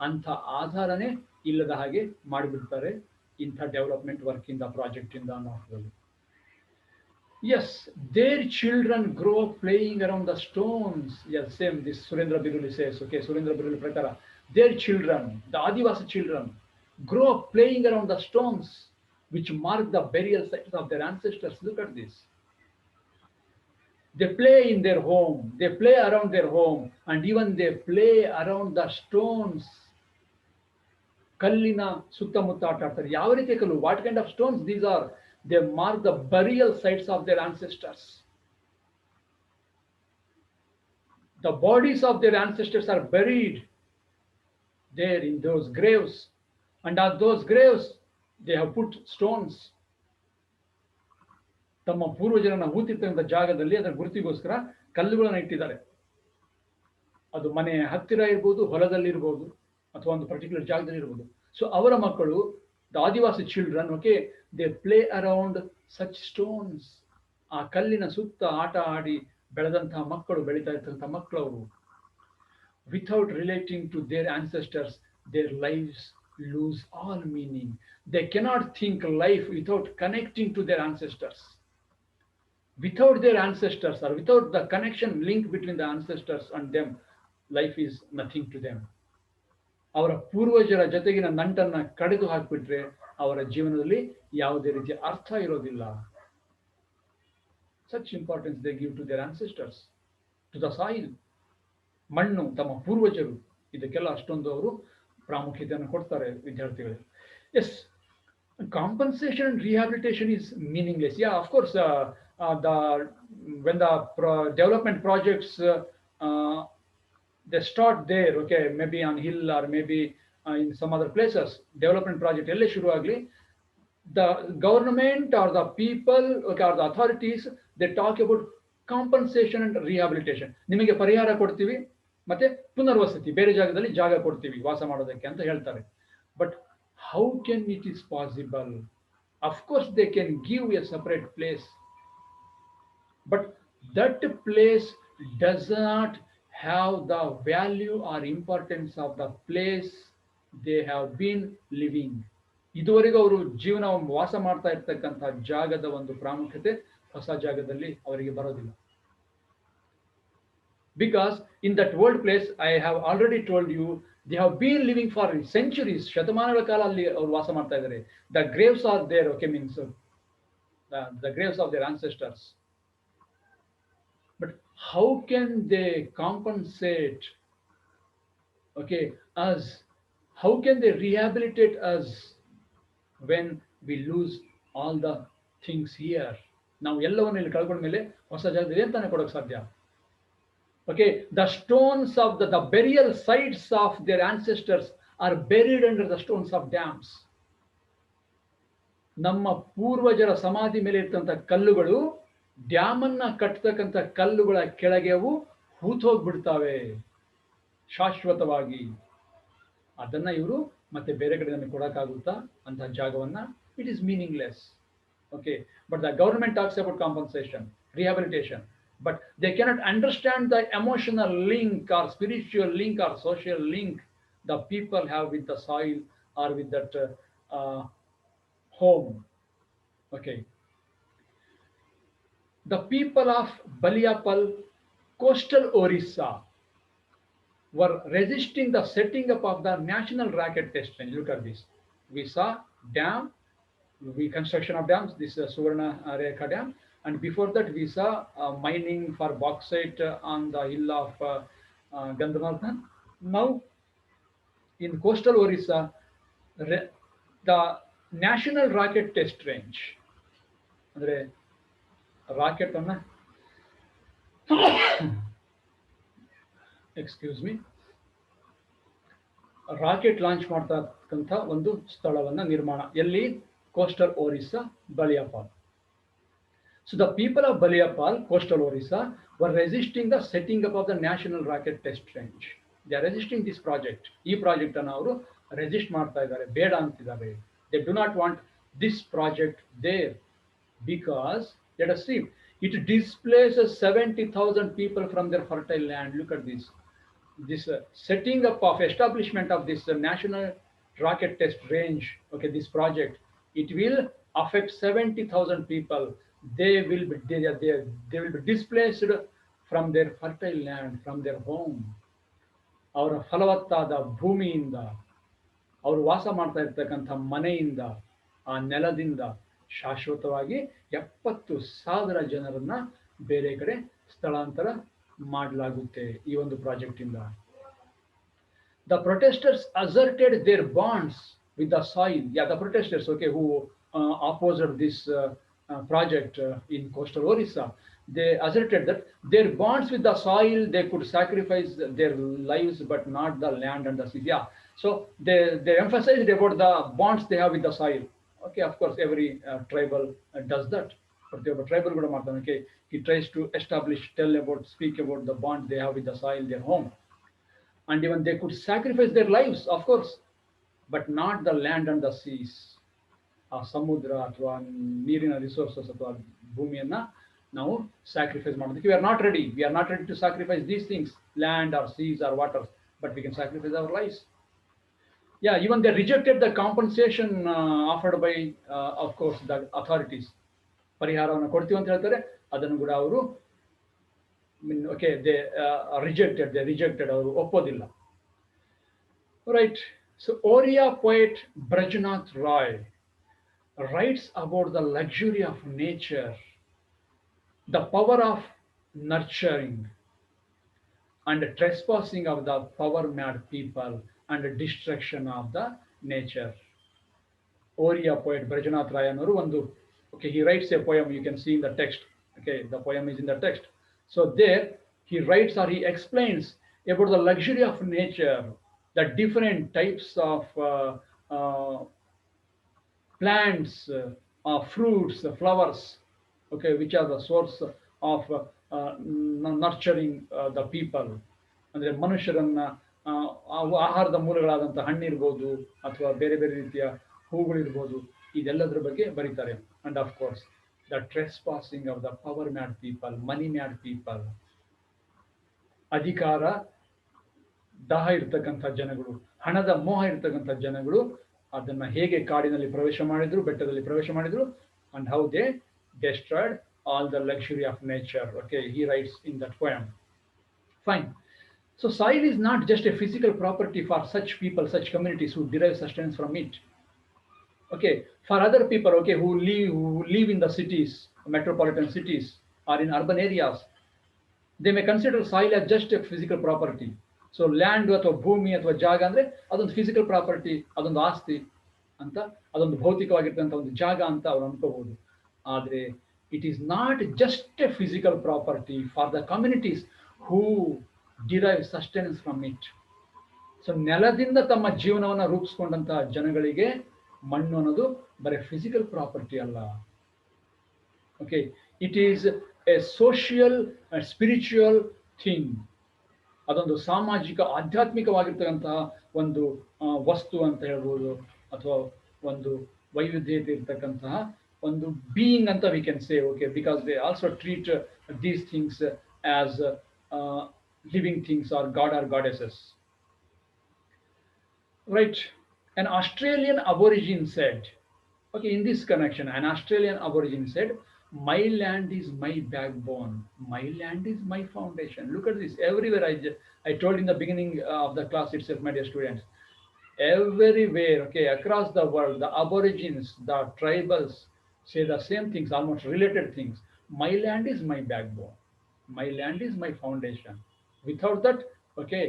ಅಂಥ ಆಧಾರನೇ ಇಲ್ಲದ ಹಾಗೆ ಮಾಡಿಬಿಡ್ತಾರೆ ಇಂಥ ಡೆವಲಪ್ಮೆಂಟ್ ವರ್ಕ್ ಇಂದ, ಪ್ರಾಜೆಕ್ಟ್ ಇಂದ ಅನ್ನೋದ್ರಲ್ಲಿ. Yes, their children grow up playing around the stones. Yes, same this Surendra Biruli says. Okay, Surendra Biruli prakara. Their children, the Adivasi children, grow up playing around the stones which mark the burial sites of their ancestors. Look at this. They play in their home, they play around their home, and even they play around the stones. ಕಲ್ಲಿನ ಸುತ್ತಮುತ್ತ ಆಟ ಆಡ್ತಾರೆ. ಯಾವ ರೀತಿಯ ಕಲ್ಲು? What kind of stones these are? They mark the burial sites of their ancestors. The bodies of their ancestors are buried there in those graves, and at those graves they have put stones. ತಮ್ಮ ಪೂರ್ವಜರನ್ನ ಹೂತಿರ್ತಕ್ಕಂಥ ಜಾಗದಲ್ಲಿ ಅದರ ಗುರುತಿಗೋಸ್ಕರ ಕಲ್ಲುಗಳನ್ನು ಇಟ್ಟಿದ್ದಾರೆ. ಅದು ಮನೆ ಹತ್ತಿರ ಇರ್ಬೋದು, ಹೊಲದಲ್ಲಿರ್ಬೋದು, ಅಥವಾ ಒಂದು ಪರ್ಟಿಕ್ಯುಲರ್ ಜಾಗದಲ್ಲಿ ಇರ್ಬೋದು. ಸೊ ಅವರ ಮಕ್ಕಳು, the Adivasi children, okay, they play around such stones. ಆ ಕಲ್ಲಿನ ಸುತ್ತ ಆಟ ಆಡಿ ಬೆಳೆದಂತಹ ಮಕ್ಕಳು, ಬೆಳೀತಾ ಇರ್ತಕ್ಕಂಥ ಮಕ್ಕಳು ಅವರು. Without relating to their ancestors, their lives lose all meaning. They cannot think life without connecting to their ancestors. Without their ancestors, or without the connection link between the ancestors and them, life is nothing to them. ಅವರ ಪೂರ್ವಜರ ಜೊತೆಗಿನ ನಂಟನ್ನ ಕಡಿದು ಹಾಕಿಬಿಟ್ರೆ ಅವರ ಜೀವನದಲ್ಲಿ ಯಾವುದೇ ರೀತಿಯ ಅರ್ಥ ಇರೋದಿಲ್ಲ. Such importance they give to their ancestors, to the soil. ಮಣ್ಣು, ತಮ್ಮ ಪೂರ್ವಜರು, ಇದಕ್ಕೆಲ್ಲ ಅಷ್ಟೊಂದು ಅವರು ಪ್ರಾಮುಖ್ಯತೆಯನ್ನು ಕೊಡ್ತಾರೆ ವಿದ್ಯಾರ್ಥಿಗಳಿಗೆ. Yes, compensation and rehabilitation is meaningless. Yeah, of course, when the development projects they start there, okay, maybe on hill or maybe in some other places, development project ಎಲ್ಲೇ ಶುರು ಆಗಲಿ, the government or the people, okay, or the authorities, they talk about compensation and rehabilitation. ನಿಮಗೆ ಪರಿಹಾರ ಕೊಡ್ತೀವಿ ಮತ್ತೆ ಪುನರ್ವಸತಿ, ಬೇರೆ ಜಾಗದಲ್ಲಿ ಜಾಗ ಕೊಡ್ತೀವಿ ವಾಸ ಮಾಡೋದಕ್ಕೆ ಅಂತ ಹೇಳ್ತಾರೆ. But how can it is possible? Of course they can give a separate place, but that place does not have the value or importance of the place they have been living. ಇದುವರೆಗೂ ಅವರು ಜೀವನ ವಾಸ ಮಾಡ್ತಾ ಇರ್ತಕ್ಕಂಥ ಜಾಗದ ಒಂದು ಪ್ರಾಮುಖ್ಯತೆ ಹೊಸ ಜಾಗದಲ್ಲಿ ಅವರಿಗೆ ಬರೋದಿಲ್ಲ. Because in that old place, I have already told you, they have been living for centuries, ಶತಮಾನಗಳ ಕಾಲ ಅಲ್ಲಿ ಅವರು ವಾಸ ಮಾಡ್ತಾ ಇದ್ದಾರೆ. The graves are there, okay, means the graves of their ancestors. But how can they compensate, okay, us? How can they rehabilitate us when we lose all the things here? ನಾವು ಎಲ್ಲವನ್ನು ಇಲ್ಲಿ ಕಳ್ಕೊಂಡ ಮೇಲೆ ಹೊಸ ಜಾಗದಲ್ಲಿ ಏನ್ ತಾನೇ ಕೊಡೋಕೆ ಸಾಧ್ಯ? Okay, the stones of the burial sites of their ancestors are buried under the stones of dams. ನಮ್ಮ ಪೂರ್ವಜರ ಸಮಾಧಿ ಮೇಲೆ ಇರ್ತಂತ ಕಲ್ಲುಗಳು ಡ್ಯಾಮ್ ಅನ್ನ ಕಟ್ಟತಕ್ಕಂಥ ಕಲ್ಲುಗಳ ಕೆಳಗೆ ಅವು ಹೂತೋಗ್ಬಿಡ್ತಾವೆ ಶಾಶ್ವತವಾಗಿ. ಅದನ್ನ ಇವರು ಮತ್ತೆ ಬೇರೆ ಕಡೆ ನಮಗೆ ಕೊಡಕ್ಕಾಗುತ್ತಾ ಅಂತ ಜಾಗವನ್ನ? It is meaningless. Okay, but the government talks about compensation, rehabilitation, but they cannot understand the emotional link or spiritual link or social link the people have with the soil or with that home. Okay, the people of Baliapal, coastal Orissa, were resisting the setting up of the national racket test range. Look at this. We saw dam, construction of dams, this Suvarna Rekha dam, and before that we saw mining for bauxite on the hill of Gandhamardhan. Now in coastal Orissa, the national rocket test range, andre rocket anna excuse me, rocket launch ಮಾಡ್ತಕ್ಕಂಥ ಒಂದು ಸ್ಥಳವನ್ನ ನಿರ್ಮಾಣ ಎಲ್ಲಿ? Coastal Orissa, Baliapal. So the people of Baliapal, coastal Orissa, were resisting the setting up of the national rocket test range. They are resisting this project. ಈ project ಅನ್ನು ಅವರು resist ಮಾಡ್ತಾ ಇದ್ದಾರೆ, ಬೇಡ ಅಂತಿದ್ದಾರೆ. They do not want this project there because, let us see, it displaces 70,000 people from their fertile land. Look at this. This setting up of establishment of this national rocket test range, okay, this project, it will affect 70,000 people. They will be displaced from their fertile land, from their home. ಅವರ ಫಲವತ್ತಾದ ಭೂಮಿಯಿಂದ, ಅವರು ವಾಸ ಮಾಡ್ತಾ ಇರ್ತಕ್ಕಂಥ ಮನೆಯಿಂದ, ಆ ನೆಲದಿಂದ ಶಾಶ್ವತವಾಗಿ 70,000 ಜನರನ್ನ ಬೇರೆ ಕಡೆ ಸ್ಥಳಾಂತರ ಮಾಡಲಾಗುತ್ತೆ ಈ ಒಂದು ಪ್ರಾಜೆಕ್ಟ್ ಇಂದ. The protesters asserted their bonds with the soil. Yeah, the protesters, okay, who opposed this project in coastal Orissa, they asserted that their bonds with the soil, they could sacrifice their lives, but not the land and the sea. Yeah, so they emphasized about the bonds they have with the soil. Okay, of course, every tribal does that. ಪ್ರತಿಯೊಬ್ಬ tribal ಕೂಡ ಮಾಡ್ತಾನೆ. Okay, he tries to establish, speak about the bond they have with the soil, their home, and even they could sacrifice their lives, of course, but not the land and the seas. ಆ ಸಮುದ್ರ ಅಥವಾ ನೀರಿನ resources ಅಥವಾ ಭೂಮಿಯನ್ನ ನಾವು sacrifice ಮಾಡೋದಕ್ಕೆ we are not ready to sacrifice these things, land or seas or water, but we can sacrifice our lives. Yeah, even they rejected the compensation offered by of course the authorities. ಪರಿಹಾರವನ್ನು ಕೊಡ್ತೀವಿ ಅಂತ ಹೇಳ್ತಾರೆ, ಅದನ್ನು ಕೂಡ ಅವರು okay, they rejected, ಅವರು ಒಪ್ಪೋದಿಲ್ಲ. Right, so Oriya poet Brajnath Roy writes about the luxury of nature, the power of nurturing, and the trespassing of the power mad people, and the destruction of the nature. Oriya poet Brajnath Roy ಅನ್ನೋರು ಒಂದು, okay, he writes a poem, you can see in the text. Okay, the poem is in the text. So there he writes or he explains about the luxury of nature, the different types of plants, fruits, flowers, okay, which are the source of nurturing the people. ಅಂದರೆ ಮನುಷ್ಯರನ್ನ ಆಹಾರದ ಮೂಲಗಳಾದಂಥ ಹಣ್ಣಿರ್ಬೋದು ಅಥವಾ ಬೇರೆ ಬೇರೆ ರೀತಿಯ ಹೂಗಳಿರ್ಬೋದು, ಇದೆಲ್ಲದರ ಬಗ್ಗೆ ಬರೀತಾರೆ. And of course the trespassing of the power mad people, money mad people, ಅಧಿಕಾರ ದಾಹ ಇರ್ತಕ್ಕಂಥ ಜನಗಳು, ಹಣದ ಮೋಹ ಇರ್ತಕ್ಕಂಥ ಜನಗಳು ಅದನ್ನ ಹೇಗೆ ಕಾಡಿನಲ್ಲಿ ಪ್ರವೇಶ ಮಾಡಿದ್ರು, ಬೆಟ್ಟದಲ್ಲಿ ಪ್ರವೇಶ ಮಾಡಿದ್ರು, and how they destroyed all the luxury of nature. Okay, he writes in that poem. Fine. So soil is not just a physical property for such people, such communities who derive sustenance from it. Okay, for other people, okay, who live in the cities, metropolitan cities, or in urban areas, they may consider soil as just A physical property. So land ಅಥವಾ ಭೂಮಿ ಅಥವಾ ಜಾಗ ಅಂದರೆ ಅದೊಂದು physical property, ಅದೊಂದು ಆಸ್ತಿ ಅಂತ, ಅದೊಂದು ಭೌತಿಕವಾಗಿರ್ತಕ್ಕಂಥ ಒಂದು ಜಾಗ ಅಂತ ಅವ್ರು ಅನ್ಕೋಬಹುದು. ಆದರೆ it is not just A physical property for the communities who derive sustenance from it. So ನೆಲದಿಂದ ತಮ್ಮ ಜೀವನವನ್ನು ರೂಪಿಸ್ಕೊಂಡಂತಹ ಜನಗಳಿಗೆ ಮಣ್ಣು ಅನ್ನೋದು ಬರೀ ಫಿಸಿಕಲ್ ಪ್ರಾಪರ್ಟಿ ಅಲ್ಲ. Okay, it is A social and spiritual thing. ಅದೊಂದು ಸಾಮಾಜಿಕ ಆಧ್ಯಾತ್ಮಿಕವಾಗಿರ್ತಕ್ಕಂತಹ ಒಂದು ವಸ್ತು ಅಂತ ಹೇಳ್ಬೋದು, ಅಥವಾ ಒಂದು ವೈವಿಧ್ಯತೆ ಇರ್ತಕ್ಕಂತಹ ಒಂದು ಬೀಯಿಂಗ್ ಅಂತ we can say. Okay, because they also treat these things as living things or god or goddesses. Right, an Australian aborigine said, okay, in this connection, an Australian aborigine said, my land is my backbone, my land is my foundation. Look at this, everywhere. I told in the beginning of the class itself, my dear students, everywhere, okay, across the world, the aborigines, the tribals say the same things, almost related things. My land is my backbone, my land is my foundation. Without that, okay,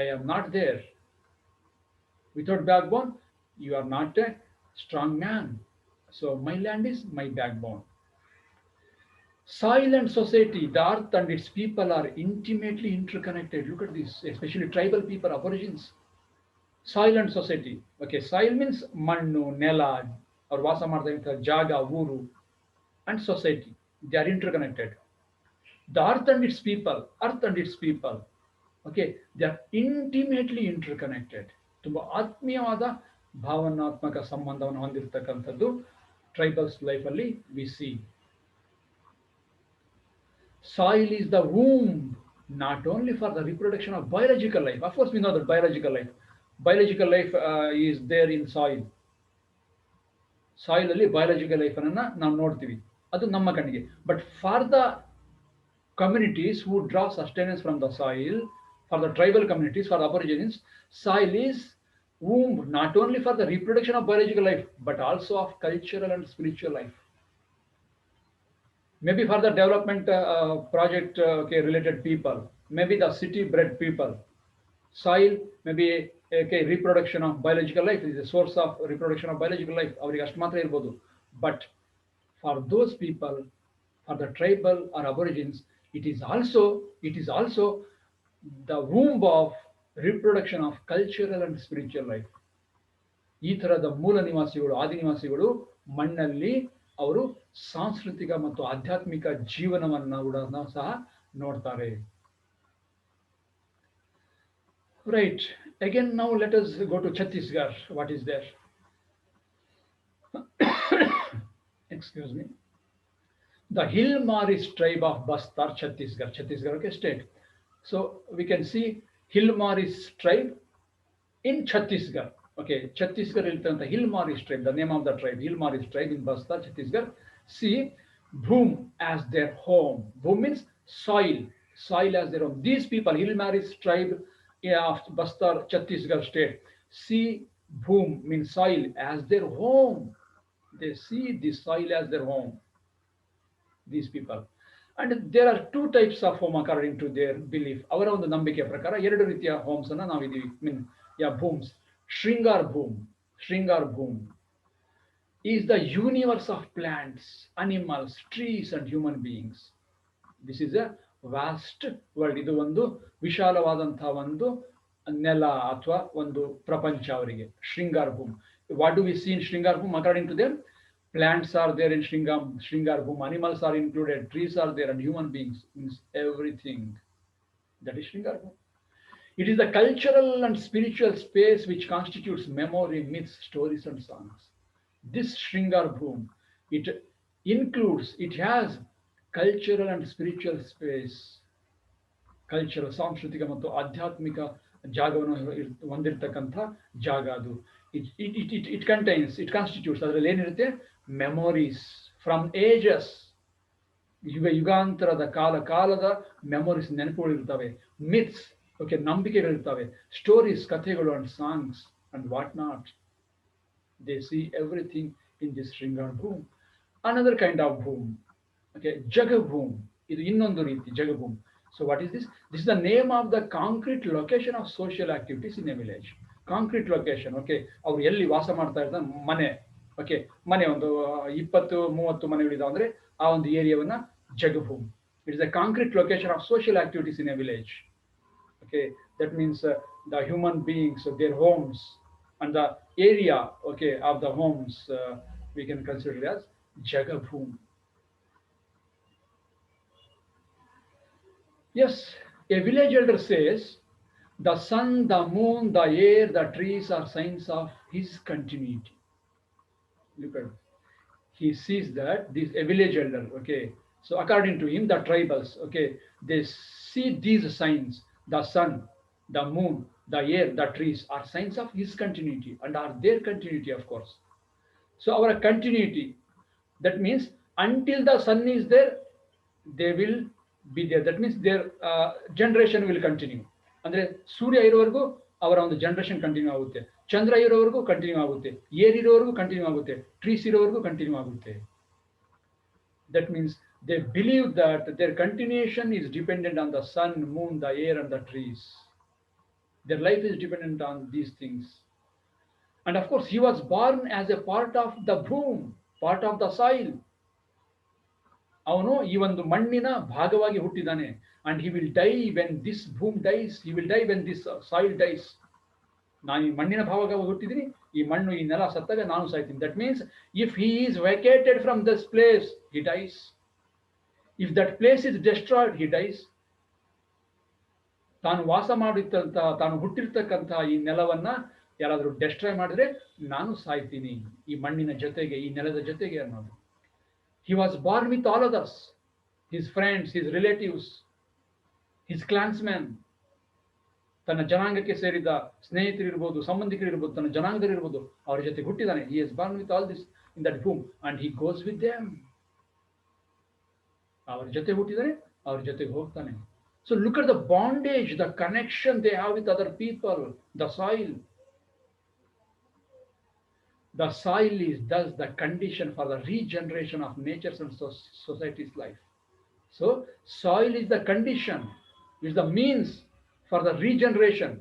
I am not there. Without backbone, you are not a strong man. So my land is my backbone. Soil and society, the earth and its people are intimately interconnected. Look at this, especially tribal people, aborigines. Soil and society. Okay, soil means mannu, nela, or vasa marthakanತಹ jaga, uru, and society. They are interconnected. The earth and its people, okay, they are intimately interconnected. ತುಂಬ ಆತ್ಮೀಯವಾದ ಭಾವನಾತ್ಮಕ ಸಂಬಂಧವನ್ನು ಹೊಂದಿರತಕ್ಕಂಥದ್ದು tribals ಲೈಫಲ್ಲಿ we see. Soil is the womb not only for the reproduction of biological life. Of course we know that biological life is there in soil. Soil ಅಲ್ಲಿ biological life ಅನ್ನ ನಾವು ನೋಡ್ತೀವಿ, ಅದು ನಮ್ಮ ಕಣ್ಣಿಗೆ. But for the communities who draw sustenance from the soil, for the tribal communities, for the aborigines, soil is womb not only for the reproduction of biological life but also of cultural and spiritual life. Maybe for the development project okay, related people, maybe the city bred people, soil maybe okay, reproduction of biological life is a source of reproduction of biological life, ಅವರಿಗೆ ಅಷ್ಟು ಮಾತ್ರ ಇರಬಹುದು. But for those people, for the tribal or aborigines, it is also the womb of reproduction of cultural and spiritual life. ಈ ತರದ ಮೂಲ ನಿವಾಸಿಗಳು, ಆದಿನಿವಾಸಿಗಳು ಮಣ್ಣಲ್ಲಿ ಅವರು ಸಾಂಸ್ಕೃತಿಕ ಮತ್ತು ಆಧ್ಯಾತ್ಮಿಕ ಜೀವನವನ್ನು ಕೂಡ ಸಹ ನೋಡ್ತಾರೆ. Right, again now let us go to Chhattisgarh. What is there? Excuse me. The Hill Maris tribe of Bastar, Chhattisgarh, okay, state. So we can see Hill Maris tribe in Chhattisgarh. Okay, Chhattisgarh iltanta Hill Maris tribe, the name of the tribe, Hill Maris tribe in Bastar, Chhattisgarh. See Bhoom as their home. Bhoom means soil as their home. These people, Hill Maris tribe of Bastar, Chhattisgarh state, see Bhoom means soil as their home. They see the soil as their home, these people. And there are two types of home according to their belief. ಅವರ ಒಂದು ನಂಬಿಕೆ ಪ್ರಕಾರ ಎರಡು ರೀತಿಯ homes ಅನ್ನ ನಾವು ಇದೀವಿ. ಭೂಮ್ಸ್. Shringar Bhoom is the universe of plants, animals, trees and human beings. This is a vast world. ಇದು ಒಂದು ವಿಶಾಲವಾದಂತಹ ಒಂದು ನೆಲ ಅಥವಾ ಒಂದು ಪ್ರಪಂಚ ಅವರಿಗೆ. Shringar Bhoom. What do we see in Shringar Bhoom according to them? Plants are there in Shringar Bhoom, animals are included, trees are there, and human beings, means everything. That is Shringar Bhoom. It is the cultural and spiritual space which constitutes memory, myths, stories and songs. This Shringar Bhoom, it has cultural and spiritual space. Cultural, ಸಾಂಸ್ಕೃತಿಕ ಮತ್ತು ಆಧ್ಯಾತ್ಮಿಕ ಜಾಗವನ್ನು ಹೊಂದಿರತಕ್ಕಂಥ ಜಾಗ ಅದು. It constitutes ಅದರಲ್ಲಿ ಏನಿರುತ್ತೆ, memories from ages, ಯುಗಾಂತರದ ಕಾಲದ ಮೆಮೊರೀಸ್, ನೆನಪುಗಳಿರ್ತವೆ. ಮಿತ್ಸ್, ಓಕೆ, ನಂಬಿಕೆಗಳಿರ್ತವೆ. ಸ್ಟೋರೀಸ್, ಕಥೆಗಳು, and songs and what not. They see everything in this Shringar Bhoom. Another kind of Bhoom, okay, Jagabhoom. ಇದು ಇನ್ನೊಂದು ರೀತಿ Jagabhoom. So what is this? This is the name of the concrete location of social activities in a village. Concrete location. Okay, ಅವ್ರು ಎಲ್ಲಿ ವಾಸ ಮಾಡ್ತಾ ಇರ್ತಾರೆ ಮನೆ. Okay, ಮನೆ ಒಂದು 20-30 ಮನೆಗಳಿದಾವೆ ಅಂದ್ರೆ ಆ ಒಂದು ಏರಿಯಾವನ್ನ ಜಗಭೂಮಿ. It is a concrete location of social activities in a village. Okay, that means the human beings, their homes, and the area, okay, of the homes, we can consider it as Jagabhum. Yes, a village elder says, the sun, the moon, the air, the trees are signs of his continuity. Look at it. He sees that this a village elder, okay, so according to him the tribals, okay, they see these signs, the sun, the moon, the air, the trees are signs of his continuity and are their continuity, of course. So our continuity, that means until the sun is there, they will be there. That means their generation will continue. ಅಂದ್ರೆ ಸೂರ್ಯ ಇರೋವರೆಗೂ ಅವರ ಒಂದು generation continue ಆಗುತ್ತೆ, ಚಂದ್ರ ಇರೋವರೆಗೂ continue ಆಗುತ್ತೆ, air ಇರೋವರೆಗೂ continue ಆಗುತ್ತೆ, trees ಇರೋವರೆಗೂ ಕಂಟಿನ್ಯೂ ಆಗುತ್ತೆ. That means they believe that their continuation is dependent on the sun, moon, the air, and the trees. Their life is dependent on these things. And of course, he was born as a part of the boom, part of the soil. ಅವನು ಈ ಒಂದು ಮಣ್ಣಿನ ಭಾಗವಾಗಿ ಹುಟ್ಟಿದ್ದಾನೆ. And he will die when this boom dies. He will die when this soil dies. ನಾನು ಈ ಮಣ್ಣಿನ ಭಾಗವಾಗಿ ಹುಟ್ಟಿದ್ದೀನಿ, ಈ ಮಣ್ಣು ಈ ನೆಲ ಸತ್ತಾಗ ನಾನು ಸಾಯ್ತೀನಿ. That means if he is vacated from this place, he dies. If that place is destroyed, he dies. ತಾನು ವಾಸ ಮಾಡಿರ್ತಂತ, ತಾನು ಹುಟ್ಟಿರ್ತಕ್ಕಂಥ ಈ ನೆಲವನ್ನ ಯಾರಾದರೂ ಡೆಸ್ಟ್ರಾಯ್ ಮಾಡಿದ್ರೆ ನಾನು ಸಾಯ್ತೀನಿ ಈ ಮಣ್ಣಿನ ಜೊತೆಗೆ, ಈ ನೆಲದ ಜೊತೆಗೆ ಅನ್ನೋದು. He was born with all others, his friends, his relatives, his clansmen. ತನ್ನ ಜನಾಂಗಕ್ಕೆ ಸೇರಿದ ಸ್ನೇಹಿತರಿರ್ಬೋದು, ಸಂಬಂಧಿಕರಿರ್ಬೋದು, ತನ್ನ ಜನಾಂಗದಲ್ಲಿರ್ಬೋದು, ಅವರ ಜೊತೆ ಹುಟ್ಟಿದ್ದಾನೆ. He is born with all this in that womb and he goes with them. ಅವರ ಜೊತೆ ಹುಟ್ಟಿದಾನೆ, ಅವರ ಜೊತೆಗೆ ಹೋಗ್ತಾನೆ. So look at the bondage, the connection they have with other people, the soil. The soil is thus the condition for the regeneration of nature's and society's life. So soil is the condition, is the means for the regeneration.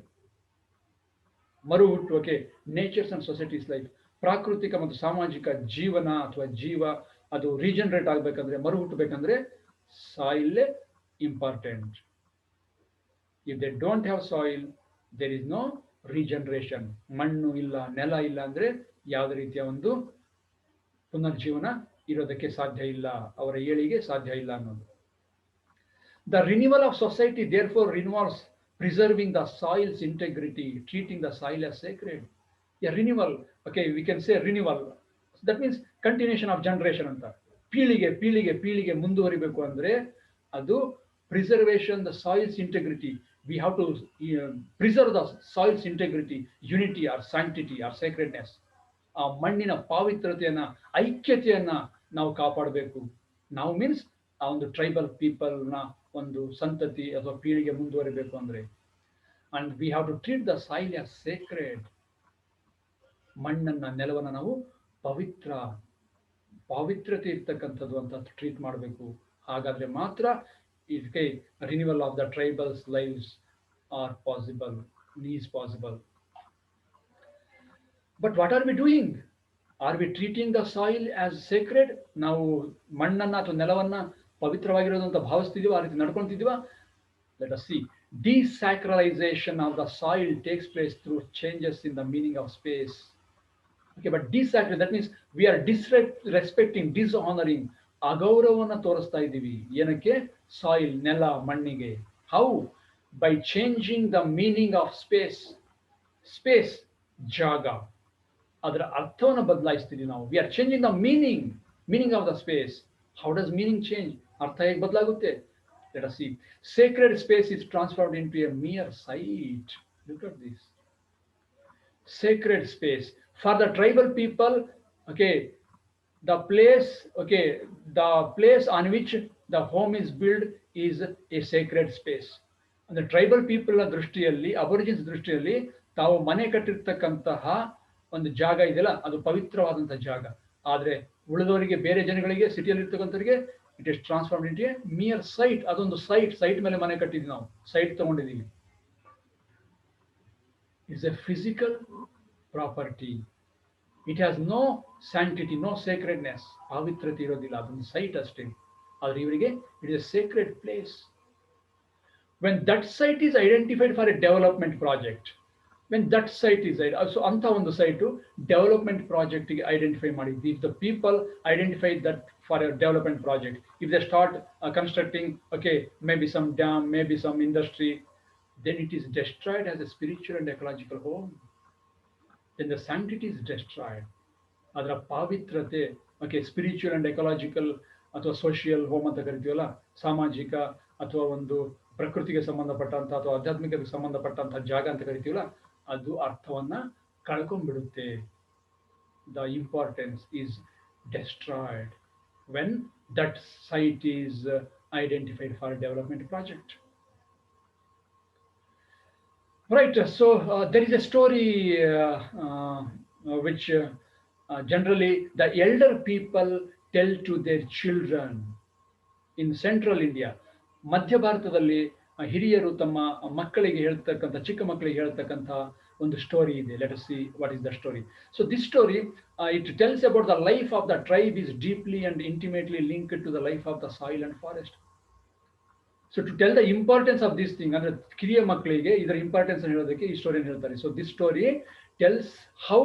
ಮರುಹುಟ್ಟು, okay, nature's and society's life, ಪ್ರಾಕೃತಿಕ ಮತ್ತು ಸಾಮಾಜಿಕ ಜೀವನ ಅಥವಾ ಜೀವ ಅದು regenerate ಆಗಬೇಕಂದ್ರೆ, ಮರುಹುಟ್ಟಬೇಕಂದ್ರೆ soil important. If they don't have soil, there is no regeneration. ಮಣ್ಣು ಇಲ್ಲ, ನೆಲ ಇಲ್ಲ ಅಂದ್ರೆ ಯಾವುದೇ ರೀತಿಯ ಒಂದು ಪುನರ್ಜೀವನ ಇರೋದಕ್ಕೆ ಸಾಧ್ಯ ಇಲ್ಲ, ಅವರ ಏಳಿಗೆ ಸಾಧ್ಯ ಇಲ್ಲ ಅನ್ನೋದು. The renewal of society therefore involves preserving the soil's integrity, treating the soil as sacred. A renewal, okay, we can say renewal. That means continuation of generation ಅಂತ. ಪೀಳಿಗೆ ಪೀಳಿಗೆ ಪೀಳಿಗೆ ಮುಂದುವರಿಬೇಕು ಅಂದ್ರೆ ಅದು preservation, the soil's integrity. We have to preserve the soil's integrity, unity or sanctity or sacredness. ಆ ಮಣ್ಣಿನ ಪಾವಿತ್ರತೆಯನ್ನ, ಐಕ್ಯತೆಯನ್ನ ನಾವು ಕಾಪಾಡಬೇಕು. ನಾವು ಮೀನ್ಸ್ ಆ ಒಂದು ಟ್ರೈಬಲ್ ಪೀಪಲ್ನ ಒಂದು ಸಂತತಿ ಅಥವಾ ಪೀಳಿಗೆ ಮುಂದುವರಿಬೇಕು ಅಂದ್ರೆ. And we have to treat the soil as sacred. ಮಣ್ಣನ್ನ, ನೆಲವನ್ನ ನಾವು ಪಾವಿತ್ರತೆ ಇರ್ತಕ್ಕಂಥದ್ದು ಅಂತ ಟ್ರೀಟ್ ಮಾಡಬೇಕು. ಹಾಗಾದ್ರೆ ಮಾತ್ರ ಇದಕ್ಕೆ renewal of the tribals lives are possible, is possible. But what are we doing? Are we treating the soil as sacred? ನಾವು ಮಣ್ಣನ್ನ ಅಥವಾ ನೆಲವನ್ನ ಪವಿತ್ರವಾಗಿರೋದು ಅಂತ ಭಾವಿಸ್ತಿದೀವ, ಆ ರೀತಿ ನಡ್ಕೊಂತಿದೀವ? Let us see. Desacralization of the soil takes place through changes in the meaning of space. Okay, but desacralization, that means we are disrespecting, dishonoring, ಅಗೌರವವನ್ನು ತೋರಿಸ್ತಾ ಇದ್ದೀವಿ. ಏನಕ್ಕೆ? ಸಾಯಿಲ್, ನೆಲ, ಮಣ್ಣಿಗೆ. How? By changing the meaning of space. Space, ಜಾಗ, ಅದರ ಅರ್ಥವನ್ನು ಬದಲಾಯಿಸ್ತೀವಿ ನಾವು. We are changing the meaning of the space. How does meaning change? ಅರ್ಥ ಹೇಗೆ ಬದಲಾಗುತ್ತೆ? Let us see. Sacred space is transformed into a mere site. Look at this. Sacred space. For the tribal people, okay, the place on which the home is built is a sacred space. And the tribal people ದೃಷ್ಟಿಯಲ್ಲಿ, ಅಬೊರಿಜಿನ್ಸ್ ದೃಷ್ಟಿಯಲ್ಲಿ, ತಾವು ಮನೆ ಕಟ್ಟಿರ್ತಕ್ಕಂತಹ ಒಂದು ಜಾಗ ಇದೆಯಲ್ಲ, ಅದು ಪವಿತ್ರವಾದಂತಹ ಜಾಗ. ಆದ್ರೆ ಉಳಿದವರಿಗೆ, ಬೇರೆ ಜನಗಳಿಗೆ, ಸಿಟಿಯಲ್ಲಿ ಇರ್ತಕ್ಕಂಥವರಿಗೆ it is transformed into a mere site. ಅದೊಂದು ಸೈಟ್ ಮೇಲೆ ಮನೆ ಕಟ್ಟಿದ್ವಿ ನಾವು, ಸೈಟ್ ತಗೊಂಡಿದ್ದೀವಿ. It's a physical property. It has no sanctity, no sacredness, ಪಾವಿತ್ರತೆ ಇರೋದಿಲ್ಲ, ಅದೊಂದು ಸೈಟ್ ಅಷ್ಟೇ. ಆದರೆ ಇವರಿಗೆ it is a sacred place. When that site is identified for a development project, when that site is so ಅಂತ ಒಂದು site development ಪ್ರಾಜೆಕ್ಟ್ಗೆ identify ಮಾಡಿದ್ವಿ. If the people identify that for a development project, if they start constructing, okay, maybe some dam, maybe some industry, then it is destroyed as a spiritual and ecological home. Then the sanctity is destroyed. ಅದರ ಪಾವಿತ್ರತೆ, okay, spiritual and ecological ಅಥವಾ social home ಅಂತ ಕರಿತೀವಲ್ಲ, ಸಾಮಾಜಿಕ ಅಥವಾ ಒಂದು ಪ್ರಕೃತಿಗೆ ಸಂಬಂಧಪಟ್ಟಂತ ಅಥವಾ ಆಧ್ಯಾತ್ಮಿಕತೆಗೆ ಸಂಬಂಧಪಟ್ಟಂತಹ ಜಾಗ ಅಂತ ಕರಿತೀವಲ್ಲ, ಅದು ಅರ್ಥವನ್ನ ಕಳ್ಕೊಂಡ್ಬಿಡುತ್ತೆ. The importance is destroyed when that site is identified for development project. Right, so there is a story which generally the elder people tell to their children in central India. ಮಧ್ಯ ಭಾರತದಲ್ಲಿ ಹಿರಿಯರು ತಮ್ಮ ಮಕ್ಕಳಿಗೆ ಹೇಳ್ತಕ್ಕಂಥ, ಚಿಕ್ಕ ಮಕ್ಕಳಿಗೆ ಹೇಳ್ತಕ್ಕಂಥ ಒಂದು ಸ್ಟೋರಿ ಇದೆ. Let us see what is the story. So this story it tells about the life of the tribe is deeply and intimately linked to the life of the soil and forest. So to tell the importance of this thing, ಅಂದ್ರೆ ಕಿರಿಯ ಮಕ್ಕಳಿಗೆ ಇದರ importance ಹೇಳೋದಕ್ಕೆ ಈ ಸ್ಟೋರಿಯನ್ನು ಹೇಳ್ತಾರೆ. So this story tells how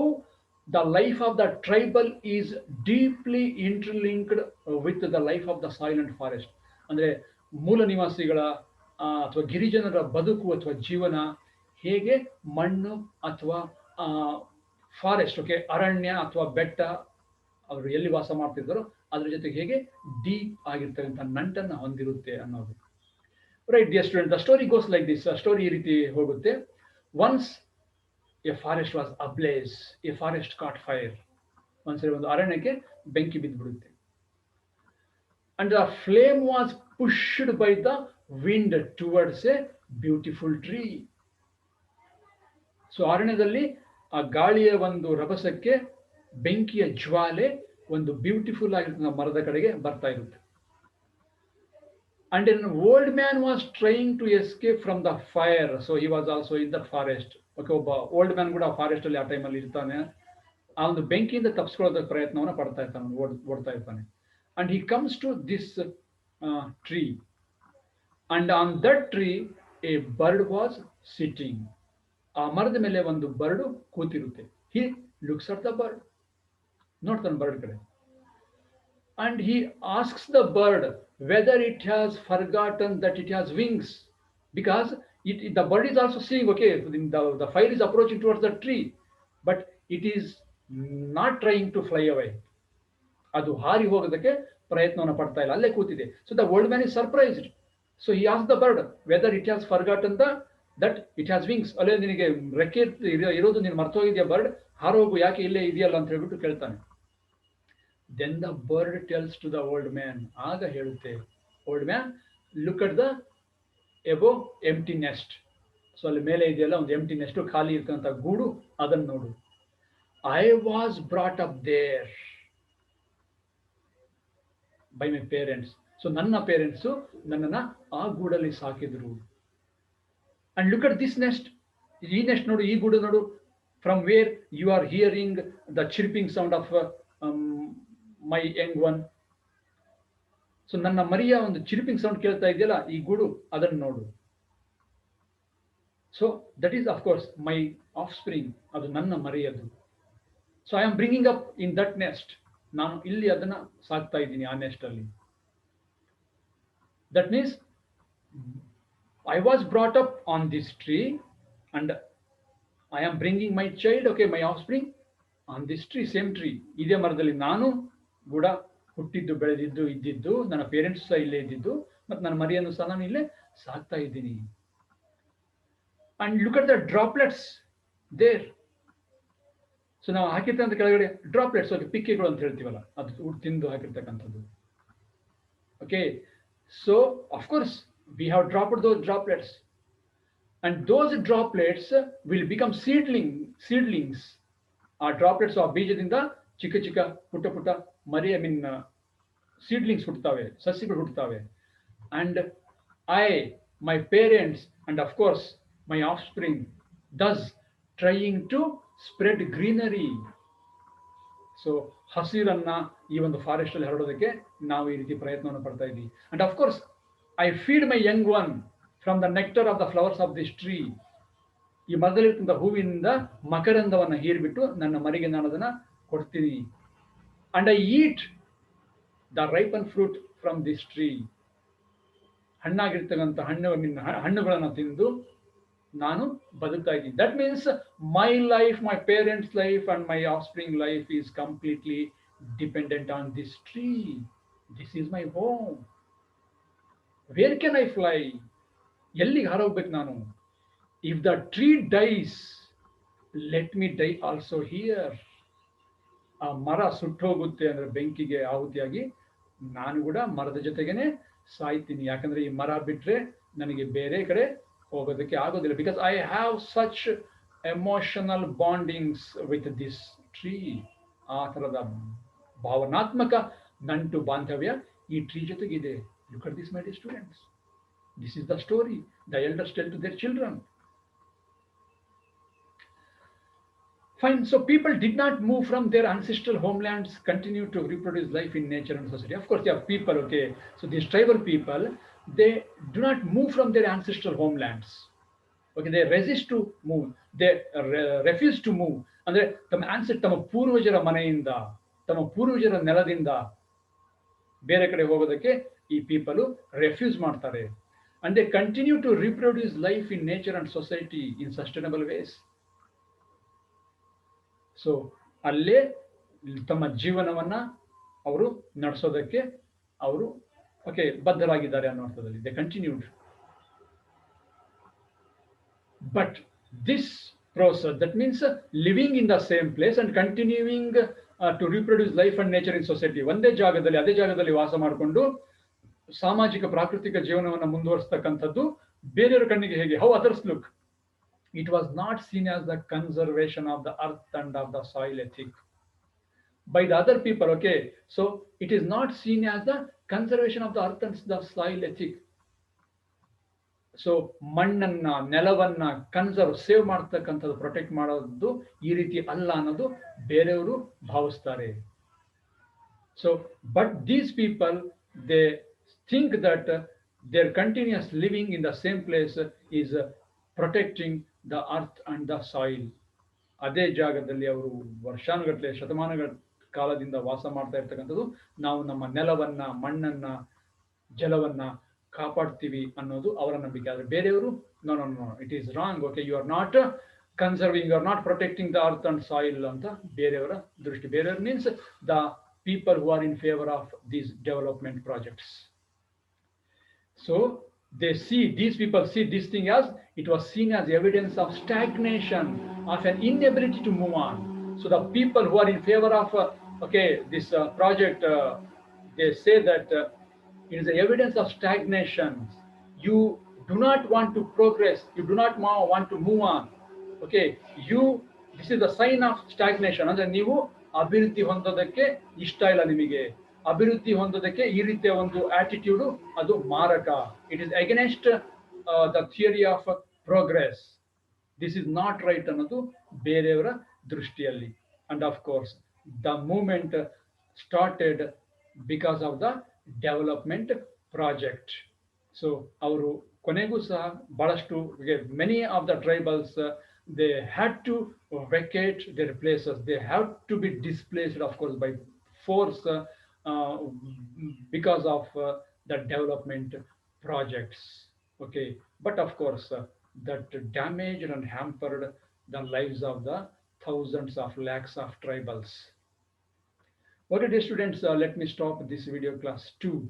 the life of the tribal is deeply interlinked with the life of the soil and forest. ಅಂದ್ರೆ ಮೂಲ ನಿವಾಸಿಗಳ ಅಥವಾ ಗಿರಿಜನರ ಬದುಕು ಅಥವಾ ಜೀವನ ಹೇಗೆ ಮಣ್ಣು ಅಥವಾ ಫಾರೆಸ್ಟ್, ಓಕೆ, ಅರಣ್ಯ ಅಥವಾ ಬೆಟ್ಟ, ಅವರು ಎಲ್ಲಿ ವಾಸ ಮಾಡ್ತಿದ್ದಾರೋ ಅದ್ರ ಜೊತೆಗೆ ಹೇಗೆ ಡೀಪ್ ಆಗಿರ್ತಕ್ಕಂಥ ನಂಟನ್ನು ಹೊಂದಿರುತ್ತೆ ಅನ್ನೋದು. Right, dear student, the story goes like this. A story ಈ ರೀತಿ ಹೋಗುತ್ತೆ. Once a forest was ablaze, a forest caught fire. ಒಂದ್ಸರಿ ಒಂದು ಅರಣ್ಯಕ್ಕೆ ಬೆಂಕಿ ಬಿದ್ದುಬಿಡುತ್ತೆ. And the flame was pushed by the wind towards a beautiful tree. So ಅರಣ್ಯದಲ್ಲಿ ಆ ಗಾಳಿಯ ಒಂದು ರಭಸಕ್ಕೆ ಬೆಂಕಿಯ ಜ್ವಾಲೆ ಒಂದು ಬ್ಯೂಟಿಫುಲ್ ಆಗಿರ್ತಕ್ಕಂಥ ಮರದ ಕಡೆಗೆ ಬರ್ತಾ ಇರುತ್ತೆ. And an old man was trying to escape from the fire, so he was also in the forest. Okay, ಒಬ್ಬ ಓಲ್ಡ್ ಮ್ಯಾನ್ ಕೂಡ ಫಾರೆಸ್ಟ್ ಅಲ್ಲಿ ಆ ಟೈಮಲ್ಲಿ ಇರ್ತಾನೆ. ಆ ಒಂದು ಬೆಂಕಿಯಿಂದ ತಪ್ಪಿಸ್ಕೊಳ್ಳೋದಕ್ಕೆ ಪ್ರಯತ್ನವನ್ನು ಪಡ್ತಾ ಇರ್ತಾನೆ, ಓಡ್ತಾ ಇರ್ತಾನೆ. And he comes to this tree, and on that tree a bird was sitting. ಆ ಮರದ ಮೇಲೆ ಒಂದು ಬರ್ಡ್ ಕೂತಿರುತ್ತೆ. He looks at the bird, ನೋಡ್ತಾನೆ ಬರ್ಡ್ ಕಡೆ. And he asks the bird whether it has forgotten that it has wings, because the bird is also seeing, okay, the fire is approaching towards the tree, but it is not trying to fly away. ಅದು ಹಾರಿ ಹೋಗೋದಕ್ಕೆ ಪ್ರಯತ್ನವನ್ನು ಪಡ್ತಾ ಇಲ್ಲ, ಅಲ್ಲೇ ಕೂತಿದೆ. So the old man is surprised. So he asks the bird whether it has forgotten that it has wings. ಅಲ್ಲೇ ನಿನಗೆ ರೆಕ್ಕೆ ಇರೋದು ನೀನು ಮರ್ತೋಗಿದ್ಯಾ ಬರ್ಡ್, ಹಾರೋಗು, ಯಾಕೆ ಇಲ್ಲೇ ಇದೆಯಲ್ಲ ಅಂತ ಹೇಳ್ಬಿಟ್ಟು ಕೇಳ್ತಾನೆ. Then the bird tells to the old man, ಆಗ ಹೇಳುತ್ತೆ old man, look at the above empty nest. So ಅಲ್ಲಿ ಮೇಲೆ ಇದೆಯಲ್ಲ ಒಂದು ಎಂಟಿ ನೆಸ್ಟ್, ಖಾಲಿ ಇರ್ತಕ್ಕಂಥ ಗೂಡು, ಅದನ್ನು ನೋಡು. I was brought up there by my parents. So ನನ್ನ ಪೇರೆಂಟ್ಸು ನನ್ನನ್ನ ಆ ಗೂಡಲ್ಲಿ ಸಾಕಿದ್ರು. And look at this nest, ಈ ನೆಸ್ಟ್ ನೋಡು, ಈ ಗೂಡು ನೋಡು, from where you are hearing the chirping sound of my young one. So ನನ್ನ ಮರಿಯ ಒಂದು ಚಿರ್ಪಿಂಗ್ ಸೌಂಡ್ ಕೇಳ್ತಾ ಇದೆಯಲ್ಲ, ಈ ಗೂಡು, ಅದನ್ನು ನೋಡು. So that is of course my offspring, ಅದು ನನ್ನ ಮರಿಯದು. So I am bringing up in that nest, ನಾನು ಇಲ್ಲಿ ಅದನ್ನ ಸಾಕ್ತಾ ಇದ್ದೀನಿ ಆ ನೆಸ್ಟ್ ಅಲ್ಲಿ. That means I was brought up on this tree and I am bringing my child, okay, my offspring on this tree, same tree, ಇದೇ ಮರದಲ್ಲಿ ನಾನು ಕೂಡ ಹುಟ್ಟಿದ್ದು, ಬೆಳೆದಿದ್ದು, ಇದ್ದಿದ್ದು, ನನ್ನ ಪೇರೆಂಟ್ಸ್ ಸಹ ಇಲ್ಲೇ ಇದ್ದಿದ್ದು, ಮತ್ತು ನನ್ನ ಮರಿಯನ್ನು ಸಹ ನಾನು ಇಲ್ಲೇ ಸಾಕ್ತಾ ಇದ್ದೀನಿ. And look at the droplets there. So ನಾವು ಹಾಕಿರ್ತಕ್ಕಂಥ ಕೆಳಗಡೆ ಡ್ರಾಪ್ಲೆಟ್ಸ್, ಓಕೆ, ಪಿಕ್ಕೆಗಳು ಅಂತ ಹೇಳ್ತೀವಲ್ಲ, ಅದು ತಿಂದು ಹಾಕಿರ್ತಕ್ಕಂಥದ್ದು. Okay, so of course we have dropped those droplets, and those droplets will become seedlings. ಆ ಡ್ರಾಪ್ಲೆಟ್ಸ್, ಆ ಬೀಜದಿಂದ ಚಿಕ್ಕ ಚಿಕ್ಕ ಪುಟ್ಟ ಪುಟ್ಟ ಮರಿ, ಸೀಡ್ಲಿಂಗ್ಸ್ ಹುಟ್ಟುತ್ತವೆ, ಸಸ್ಯಗಳು ಹುಟ್ಟುತ್ತವೆ. And I, my parents, and of course my offspring, thus trying to spread greenery. ಸೊ ಹಸಿರನ್ನ ಈ ಒಂದು ಫಾರೆಸ್ಟ್ ಅಲ್ಲಿ ಹರಡೋದಕ್ಕೆ ನಾವು ಈ ರೀತಿ ಪ್ರಯತ್ನವನ್ನು ಪಡ್ತಾ ಇದ್ದೀವಿ. And of course I feed my Young one from the nectar of the flowers of this tree. ಈ ಮರದಲ್ಲಿರ್ತಂಥ ಹೂವಿನಿಂದ ಮಕರಂದವನ್ನು ಹೀರ್ಬಿಟ್ಟು ನನ್ನ ಮರಿಗೆ ನಾನು ಅದನ್ನ ಕೊಡ್ತೀನಿ. And I eat the ripen fruit from this tree. ಹಣ್ಣಾಗಿರ್ತಕ್ಕಂಥ ಹಣ್ಣುಗಳನ್ನು ತಿಂದು ನಾನು ಬದುಕ್ತಾ ಇದ್ದೀನಿ. That means my life, my parents life and my offspring life is completely dependent on this tree. This is my home. Where can I fly? ಎಲ್ಲಿಗೆ ಹಾರೋಗ್ಬೇಕು ನಾನು? If the tree dies, let me die also here. ಆ ಮರ ಸುಟ್ಟೋಗುತ್ತೆ ಅಂದ್ರೆ ಬೆಂಕಿಗೆ ಆಹುತಿಯಾಗಿ ನಾನು ಕೂಡ ಮರದ ಜೊತೆಗೇನೆ ಸಾಯ್ತೀನಿ. ಯಾಕಂದ್ರೆ ಈ ಮರ ಬಿಟ್ರೆ ನನಗೆ ಬೇರೆ ಕಡೆ ಹೋಗೋದಕ್ಕೆ ಆಗೋದಿಲ್ಲ. Because I have such emotional bondings with this tree. ಆ ಥರದ ಭಾವನಾತ್ಮಕ ನಂಟು ಬಾಂಧವ್ಯ ಈ ಟ್ರೀ ಜೊತೆಗಿದೆ. Look at this, my dear students. This is the story the elders tell to their children. Fine. So people did not move from their ancestral homelands, continue to reproduce life in nature and society. Of course, they are people, okay. So these tribal people, they do not move from their ancestral homelands. Okay, they resist to move. They refuse to move. ಅಂದ್ರೆ ತಮ್ಮ ಪೂರ್ವಜರ ಮನೆಯಿಂದ, ತಮ್ಮ ಪೂರ್ವಜರ ನೆಲದಿಂದ ಬೇರೆ ಕಡೆ ಹೋಗೋದಕ್ಕೆ ಈ ಪೀಪಲ್ ರೆಫ್ಯೂಸ್ ಮಾಡ್ತಾರೆ. And they continue to reproduce life in nature and society in sustainable ways. So ಅಲ್ಲೇ ತಮ್ಮ ಜೀವನವನ್ನ ಅವರು ನಡೆಸೋದಕ್ಕೆ ಅವರು ಬದ್ಧರಾಗಿದ್ದಾರೆ ಅನ್ನೋ ಅರ್ಥದಲ್ಲಿ they continued. But this process, that means living in the same place and continuing to reproduce life and nature in society. ಒಂದೇ ಜಾಗದಲ್ಲಿ, ಅದೇ ಜಾಗದಲ್ಲಿ ವಾಸ ಮಾಡಿಕೊಂಡು ಸಾಮಾಜಿಕ ಪ್ರಾಕೃತಿಕ ಜೀವನವನ್ನು ಮುಂದುವರಿಸತಕ್ಕಂಥದ್ದು ಬೇರೆಯವರ ಕಣ್ಣಿಗೆ ಹೇಗೆ, how others look, it was not seen as the conservation of the earth and of the soil ethic by the other people. Okay, so it is not seen as the conservation of the earth and the soil ethic. ಸೊ ಮಣ್ಣನ್ನ, ನೆಲವನ್ನ conserve, save ಮಾಡ್ತಕ್ಕಂಥದ್ದು, protect ಮಾಡೋದು ಈ ರೀತಿ ಅಲ್ಲ ಅನ್ನೋದು ಬೇರೆಯವರು ಭಾವಿಸ್ತಾರೆ. So but these people they think that their continuous living in the same place is protecting the earth and the soil. ಅದೇ ಜಾಗದಲ್ಲಿ ಅವರು ವರ್ಷಾನುಗಟ್ಟಲೆ, ಶತಮಾನಗಳ ಕಾಲದಿಂದ ವಾಸ ಮಾಡ್ತಾ ಇರ್ತಕ್ಕಂಥದ್ದು, ನಾವು ನಮ್ಮ ನೆಲವನ್ನ, ಮಣ್ಣನ್ನ, ಜಲವನ್ನ ಕಾಪಾಡ್ತೀವಿ ಅನ್ನೋದು ಅವರ ನಂಬಿಕೆ. ಆದರೆ ಬೇರೆಯವರು no no no, it is wrong. Okay, you are not conserving, you are not protecting the earth and soil ಅಂತ ಬೇರೆಯವರ ದೃಷ್ಟಿ. ಬೇರೆಯವರು means the people who are in favour of these development projects. So they see, these people see this thing as, it was seen as evidence of stagnation, of an inability to move on. So the people who are in favor of this project, they say that it is the evidence of stagnation. You do not want to progress, you do not want to move on. Okay, this is the sign of stagnation. ಅಂದ್ರೆ ನೀವು ಅಭಿವೃದ್ಧಿ ಹೊಂದೋದಕ್ಕೆ ಇಷ್ಟ ಇಲ್ಲ, ನಿಮಗೆ ಅಭಿವೃದ್ಧಿ ಹೊಂದೋದಕ್ಕೆ ಈ ರೀತಿಯ ಒಂದು ಆಟಿಟ್ಯೂಡ್, ಅದು ಮಾರಕ. It is against the theory of progress. This is not right ಅನ್ನೋದು ಬೇರೆಯವರ ದೃಷ್ಟಿಯಲ್ಲಿ. And of course the movement started because of the development project. So ಅವರು ಕೊನೆಗೂ ಸಹ ಬಹಳಷ್ಟು, many of the tribals they had to vacate their places, they have to be displaced, of course, by force because of the development projects. Okay, but of course that damaged and hampered the lives of the thousands of lakhs of tribals. Okay, dear students, let me stop this video class 2.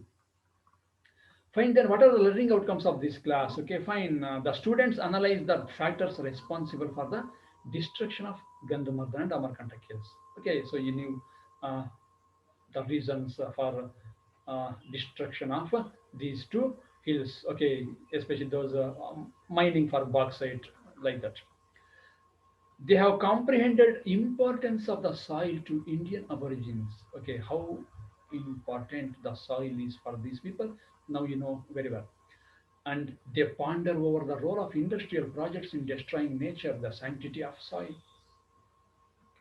Fine, then what are the learning outcomes of this class? Okay, fine. The students analyze the factors responsible for the destruction of Gandhamardan and Amarkantak hills. Okay, so you knew the reasons for destruction of these two hills. Okay, especially those mining for bauxite, like that. They have comprehended importance of the soil to Indian aborigines. Okay, how important the soil is for these people. Now you know very well. And they ponder over the role of industrial projects in destroying nature, the sanctity of soil,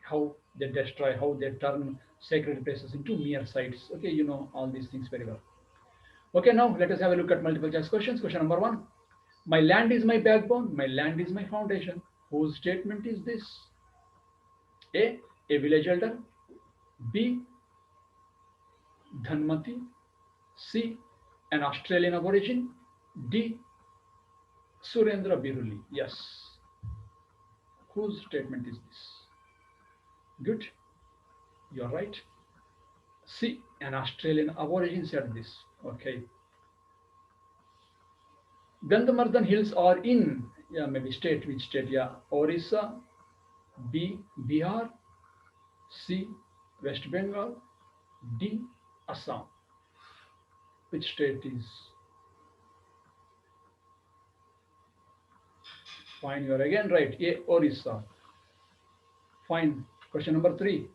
how they destroy, how they turn sacred places into mere sites. Okay, you know all these things very well. Okay, now let us have a look at multiple choice questions. Question number one. My land is my backbone, my land is my foundation. Whose statement is this? A village elder. B. Dhanmati. C. An Australian aborigine. D. Surendra Biruli. Yes. Whose statement is this? Good. You're right. C. An Australian aborigine said this. Okay. Gandhamardhan Hills are in, yeah, maybe state, which state? Yeah. Orissa. B. Bihar. C. West Bengal. D. Assam. Which state is? Fine, you are again right. A. Orissa. Fine. Question number three.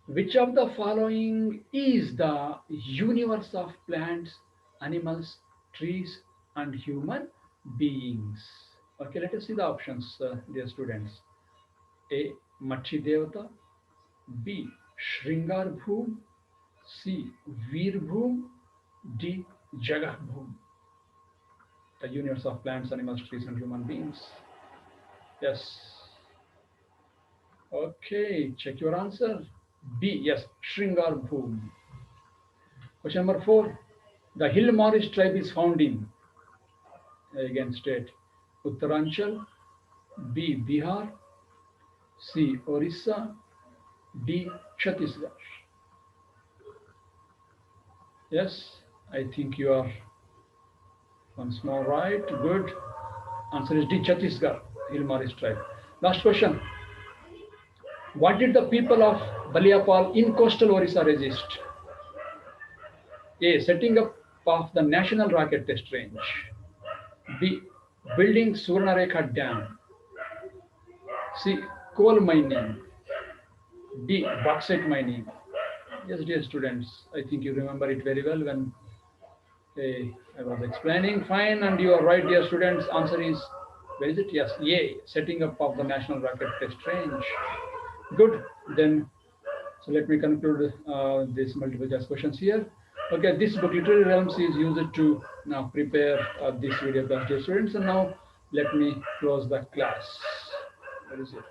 Which of the following is the universe of plants, animals, trees, and human beings? Okay, let us see the options, dear students. A. Machi Devata. B. Shringar Bhum. C. Veer Bhum. D. Jagat Bhum. The universe of plants, animals, trees, and human beings. Yes. Okay, check your answer. B. Yes, Shringar Bhum. Question number four. The Hill Morris tribe is found in, again state, Uttaranchal, B. Bihar, C. Orissa, D. Chhattisgarh. Yes, I think you are once more right. Good. Answer is D. Chhattisgarh, Hill Morris tribe. Last question. What did the people of Baliapal in coastal Orissa resist? A. Setting up of the National Rocket Test Range. B. Building Suvarnarekha Dam. C. Coal mining. D. Bauxite mining. Yes, dear students, I think you remember it very well when I was explaining. Fine, and you are right, dear students. Answer is, where is it? Yes, A. Setting up of the National Rocket Test Range. Good. Then, so let me conclude these multiple choice questions here. Okay, this book, Literary Realms, is used to now prepare this video class, dear students. And now let me close the class. Where is it?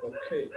Okay.